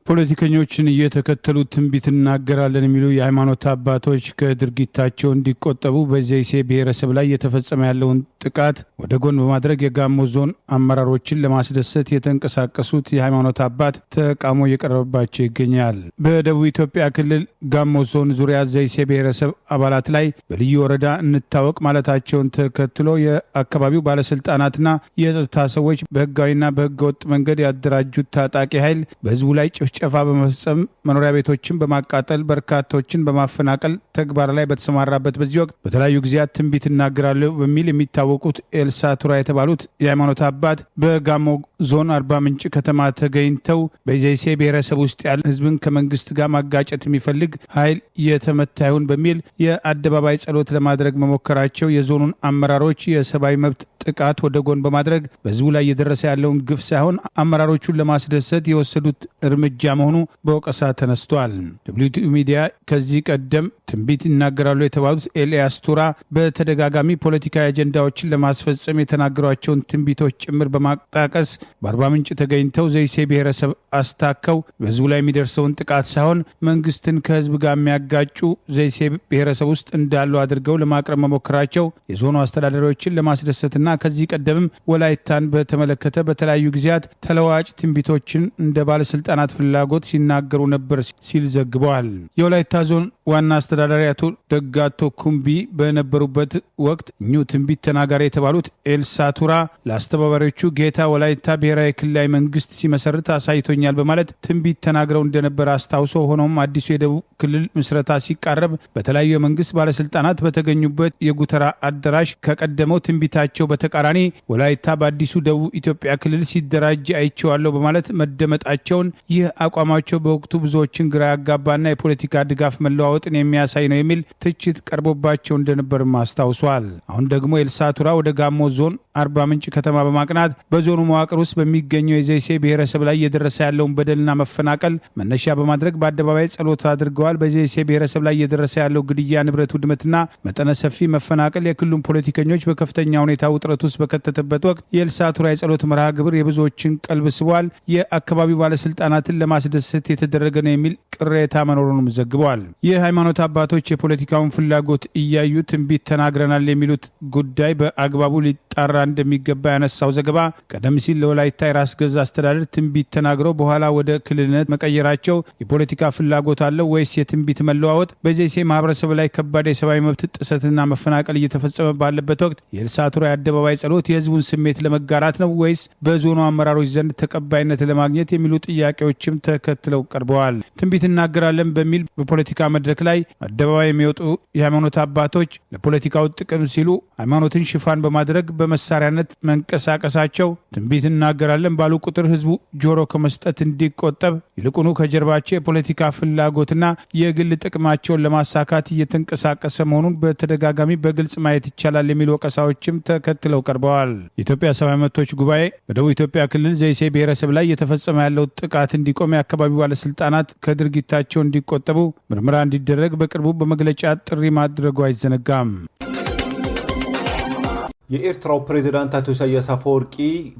ፖለቲከኞችን እየተከተሉ ትንቢት እናገራለን የሚሉ የሃይማኖት አባቶች ከድርጊታቸው እንዲቆጠቡ በዘይሴ ብሔረሰብ ላይ የተፈጸመ ያለውን ጥቃት ወደ ጎን በማድረግ የጋሞ ዞን አመራሮችን ለማስደሰት የተንቀሳቀሱት የሃይማኖት አባት ተቃውሞ እየቀረበባቸው ይገኛል። በደቡብ ኢትዮጵያ ክልል ጋሞ ዞን ዙሪያ ዘይሴ ብሔረሰብ አባላት ላይ በልዩ ወረዳ እንታወቅ ማለታቸውን ተከትሎ የአካባቢው ባለስልጣናትና የጸጥታ ሰዎች በህጋዊና በህገወጥ መንገድ ያደራጁት ታጣቂ ኃይል በህዝቡ ላይ ጭፍጨፋ በመፈጸም መኖሪያ ቤቶችን በማቃጠል በርካቶችን በማፈናቀል ተግባር ላይ በተሰማራበት በዚህ ወቅት በተለያዩ ጊዜያት ትንቢት እናገራለሁ በሚል የሚታወቁት ኤልሳ ቱራ የተባሉት የሃይማኖት አባት በጋሞ ዞን አርባ ምንጭ ከተማ ተገኝተው በዘይሴ ብሔረሰብ ውስጥ ያለ ህዝብን ከመንግስት ጋር ማጋጨት የሚፈልግ ኃይል የተመታ ይሁን በሚል የአደባባይ ጸሎት ለማድረግ መሞከራቸው የዞኑን አመራሮች የሰብአዊ መብት ጥቃት ወደ ጎን በማድረግ በህዝቡ ላይ እየደረሰ ያለውን ግፍ ሳይሆን አመራሮቹን ለማስደሰት የወሰዱት እርምጃ መሆኑ በወቀሳ ተነስቷል። ደብሊው ሚዲያ ከዚህ ቀደም ትንቢት ይናገራሉ የተባሉት ኤልያስ ቱራ በተደጋጋሚ ፖለቲካዊ አጀንዳዎችን ለማስፈጸም የተናገሯቸውን ትንቢቶች ጭምር በማጣቀስ በአርባ ምንጭ ተገኝተው ዘይሴ ብሔረሰብ አስታከው በህዝቡ ላይ የሚደርሰውን ጥቃት ሳይሆን መንግስትን ከህዝብ ጋር የሚያጋጩ ዘይሴ ብሔረሰብ ውስጥ እንዳሉ አድርገው ለማቅረብ መሞከራቸው የዞኑ አስተዳዳሪዎችን ለማስደሰትና ከዚህ ቀደምም ወላይታን በተመለከተ በተለያዩ ጊዜያት ተለዋጭ ትንቢቶችን እንደ ባለስልጣናት ፍላጎት ሲናገሩ ነበር ሲል ዘግበዋል። የወላይታ ዞን ዋና አስተዳዳሪ አቶ ደጋቶ ኩምቢ በነበሩበት ወቅት እኚሁ ትንቢት ተናጋሪ የተባሉት ኤልሳ ቱራ ለአስተባባሪዎቹ ጌታ ወላይታ ብሔራዊ ክልላዊ መንግስት ሲመሰርት አሳይቶኛል በማለት ትንቢት ተናግረው እንደነበር አስታውሶ ሆኖም አዲሱ የደቡብ ክልል ምስረታ ሲቃረብ በተለያዩ የመንግስት ባለስልጣናት በተገኙበት የጉተራ አዳራሽ ከቀደመው ትንቢታቸው በተቃራኒ ወላይታ በአዲሱ ደቡብ ኢትዮጵያ ክልል ሲደራጅ አይቼዋለሁ በማለት መደመጣቸውን ይህ አቋማቸው በወቅቱ ብዙዎችን ግራ ያጋባና የፖለቲካ ድጋፍ መለዋወጥን የሚያሳይ ነው የሚል ትችት ቀርቦባቸው እንደነበርም አስታውሷል። አሁን ደግሞ ኤልሳ ቱራ ወደ ጋሞ ዞን አርባ ምንጭ ከተማ በማቅናት በዞኑ መዋቅር ውስጥ በሚገኘው የዘይሴ ብሔረሰብ ላይ እየደረሰ ያለውን በደልና መፈናቀል መነሻ በማድረግ በአደባባይ ጸሎት አድርገዋል። በዘይሴ ብሔረሰብ ላይ እየደረሰ ያለው ግድያ፣ ንብረት ውድመትና መጠነ ሰፊ መፈናቀል የክልሉን ፖለቲከኞች በከፍተኛ ሁኔታ ውጥረት ውስጥ በከተተበት ወቅት የኤልሳ ቱራ የጸሎት መርሃ ግብር የብዙዎችን ቀልብ ስቧል። የአካባቢው ባለስልጣናትን ለማስደሰት የተደረገ ነው የሚል ቅሬታ መኖሩንም ዘግበዋል። የሃይማኖት አባቶች የፖለቲካውን ፍላጎት እያዩ ትንቢት ተናግረናል የሚሉት ጉዳይ በአግባቡ ሊጣራ እንደሚገባ ያነሳው ዘገባ ቀደም ሲል ለወላይታ የራስ ገዝ አስተዳደር ትንቢት ተናግረው በኋላ ወደ ክልልነት መቀየራቸው የፖለቲካ ፍላጎት አለው ወይስ የትንቢት መለዋወጥ? በዘይሴ ማህበረሰብ ላይ ከባድ የሰብአዊ መብት ጥሰትና መፈናቀል እየተፈጸመ ባለበት ወቅት የኤልሳ ቱራ የአደባባይ ጸሎት የህዝቡን ስሜት ለመጋራት ነው ወይስ በዞኑ አመራሮች ዘንድ ተቀባይነት ለማግኘት የሚሉ ጥያቄዎችም ተከትለው ቀርበዋል። ትንቢት እናገራለን በሚል በፖለቲካ መድረክ ላይ አደባባይ የሚወጡ የሃይማኖት አባቶች ለፖለቲካው ጥቅም ሲሉ ሃይማኖትን ሽፋን በማድረግ በመሳሪያነት መንቀሳቀሳቸው ትንቢት እናገራለን ባሉ ቁጥር ህዝቡ ጆሮ ከመስጠት እንዲቆጠብ ይልቁኑ ከጀርባቸው የፖለቲካ ፍላጎትና የግል ጥቅማቸውን ለማሳካት እየተንቀሳቀሰ መሆኑን በተደጋጋሚ በግልጽ ማየት ይቻላል የሚሉ ወቀሳዎችም ተከትለው ቀርበዋል። የኢትዮጵያ ሰብአዊ መብቶች ጉባኤ በደቡብ ኢትዮጵያ ክልል ዘይሴ ብሔረሰብ ላይ እየተፈጸመ ያለው ጥቃት እንዲቆም የአካባቢው ባለስልጣናት ከድርጊታቸው እንዲቆጠቡ ምርመራ እንዲደረግ በቅርቡ በመግለጫ ጥሪ ማድረጉ አይዘነጋም። የኤርትራው ፕሬዝዳንት አቶ ኢሳያስ አፈወርቂ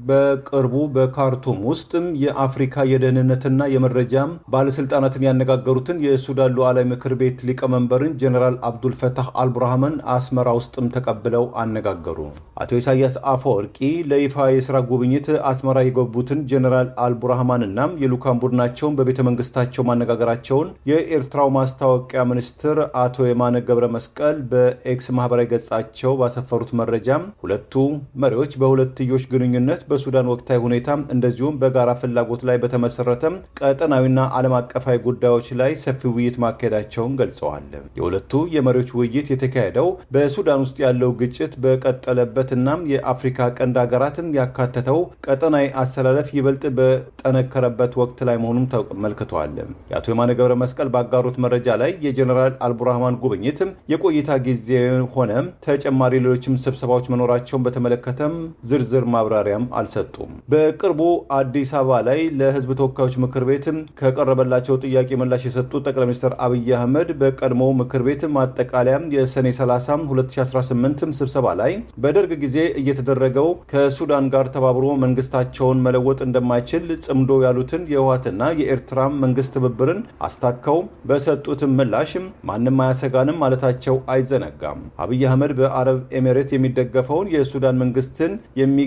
በቅርቡ በካርቱም ውስጥ የአፍሪካ የደህንነትና የመረጃ ባለስልጣናትን ያነጋገሩትን የሱዳን ሉዓላዊ ምክር ቤት ሊቀመንበርን ጀነራል አብዱልፈታህ አልቡርሃንን አስመራ ውስጥም ተቀብለው አነጋገሩ። አቶ ኢሳያስ አፈወርቂ ለይፋ የስራ ጉብኝት አስመራ የገቡትን ጀነራል አልቡርሃንና የልዑካን ቡድናቸውን በቤተ መንግስታቸው ማነጋገራቸውን የኤርትራው ማስታወቂያ ሚኒስትር አቶ የማነ ገብረ መስቀል በኤክስ ማህበራዊ ገጻቸው ባሰፈሩት መረጃ ሁለቱ መሪዎች በሁለትዮሽ ግንኙነት በሱዳን ወቅታዊ ሁኔታ እንደዚሁም በጋራ ፍላጎት ላይ በተመሰረተ ቀጠናዊና ዓለም አቀፋዊ ጉዳዮች ላይ ሰፊ ውይይት ማካሄዳቸውን ገልጸዋል። የሁለቱ የመሪዎች ውይይት የተካሄደው በሱዳን ውስጥ ያለው ግጭት በቀጠለበትና የአፍሪካ ቀንድ ሀገራትን ያካተተው ቀጠናዊ አሰላለፍ ይበልጥ በጠነከረበት ወቅት ላይ መሆኑን ተመልክቷል። የአቶ የማነ ገብረ መስቀል ባጋሩት መረጃ ላይ የጀነራል አልቡርሃን ጉብኝት የቆይታ ጊዜ ሆነ ተጨማሪ ሌሎችም ስብሰባዎች መኖራቸውን በተመለከተም ዝርዝር ማብራሪያም አልሰጡም። በቅርቡ አዲስ አበባ ላይ ለሕዝብ ተወካዮች ምክር ቤት ከቀረበላቸው ጥያቄ ምላሽ የሰጡት ጠቅላይ ሚኒስትር አብይ አህመድ በቀድሞው ምክር ቤት ማጠቃለያ የሰኔ 30 2018 ስብሰባ ላይ በደርግ ጊዜ እየተደረገው ከሱዳን ጋር ተባብሮ መንግስታቸውን መለወጥ እንደማይችል ጽምዶ ያሉትን የህወሓትና የኤርትራ መንግስት ትብብርን አስታከው በሰጡት ምላሽ ማንም አያሰጋንም ማለታቸው አይዘነጋም። አብይ አህመድ በአረብ ኤሚሬት የሚደገፈውን የሱዳን መንግስትን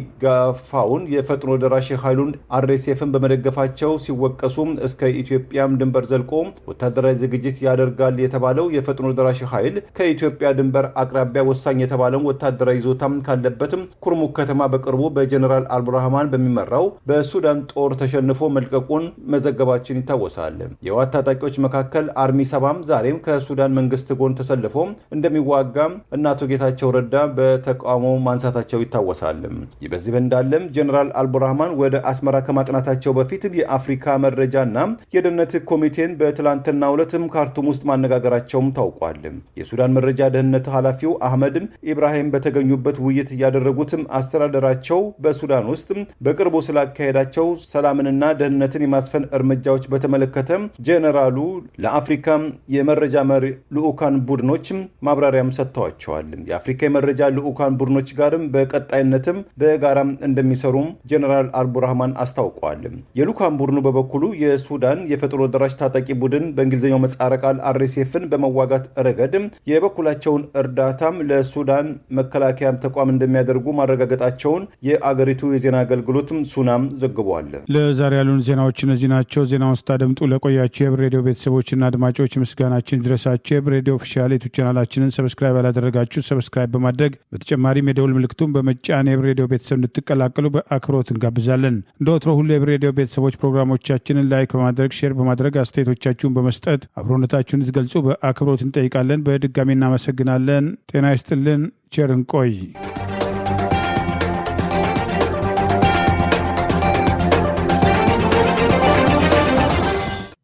የሚጋፋውን የፈጥኖ ደራሽ ኃይሉን አርኤስኤፍን በመደገፋቸው ሲወቀሱ እስከ ኢትዮጵያም ድንበር ዘልቆ ወታደራዊ ዝግጅት ያደርጋል የተባለው የፈጥኖ ደራሽ ኃይል ከኢትዮጵያ ድንበር አቅራቢያ ወሳኝ የተባለው ወታደራዊ ይዞታም ካለበትም ኩርሙክ ከተማ በቅርቡ በጀነራል አልቡርሃን በሚመራው በሱዳን ጦር ተሸንፎ መልቀቁን መዘገባችን ይታወሳል። የህወሓት ታጣቂዎች መካከል አርሚ ሰባም ዛሬም ከሱዳን መንግስት ጎን ተሰልፎ እንደሚዋጋ እና አቶ ጌታቸው ረዳ በተቃውሞ ማንሳታቸው ይታወሳል። ይህ በዚህ እንዳለም ጀነራል አልቡርሃን ወደ አስመራ ከማቅናታቸው በፊት የአፍሪካ መረጃና የደህንነት ኮሚቴን በትላንትናው ዕለትም ካርቱም ውስጥ ማነጋገራቸውም ታውቋል። የሱዳን መረጃ ደህንነት ኃላፊው አህመድ ኢብራሂም በተገኙበት ውይይት ያደረጉትም አስተዳደራቸው በሱዳን ውስጥ በቅርቡ ስላካሄዳቸው ሰላምንና ደህንነትን የማስፈን እርምጃዎች በተመለከተ ጀነራሉ ለአፍሪካ የመረጃ መሪ ልዑካን ቡድኖች ማብራሪያም ሰጥተዋቸዋል። የአፍሪካ የመረጃ ልዑካን ቡድኖች ጋርም በቀጣይነትም በጋራም እንደሚሰሩም ጀነራል አልቡርሃን አስታውቀዋል። የልዑካን ቡድኑ በበኩሉ የሱዳን የፈጥኖ ደራሽ ታጣቂ ቡድን በእንግሊዝኛው ምህጻረ ቃል አርኤስኤፍን በመዋጋት ረገድ የበኩላቸውን እርዳታም ለሱዳን መከላከያ ተቋም እንደሚያደርጉ ማረጋገጣቸውን የአገሪቱ የዜና አገልግሎት ሱናም ዘግቧል። ለዛሬ ያሉን ዜናዎች እነዚህ ናቸው። ዜናውን ስታደምጡ ለቆያችሁ የህብር ሬዲዮ ቤተሰቦችና አድማጮች ምስጋናችን ድረሳችሁ። የህብር ሬዲዮ ኦፊሻል ዩቲዩብ ቻናላችንን ሰብስክራይብ ያላደረጋችሁ ሰብስክራይብ በማድረግ በተጨማሪም የደውል ምልክቱን በመጫን የህብር ሬዲዮ ቤተሰብ እንድትቀላቀሉ በአክብሮት እንጋብዛለን። እንደ ወትሮ ሁሉ የህብር ሬዲዮ ቤተሰቦች ፕሮግራሞቻችንን ላይክ በማድረግ ሼር በማድረግ አስተያየቶቻችሁን በመስጠት አብሮነታችሁን ትገልጹ በአክብሮት እንጠይቃለን። በድጋሚ እናመሰግናለን። ጤና ይስጥልን። ቸር እንቆይ።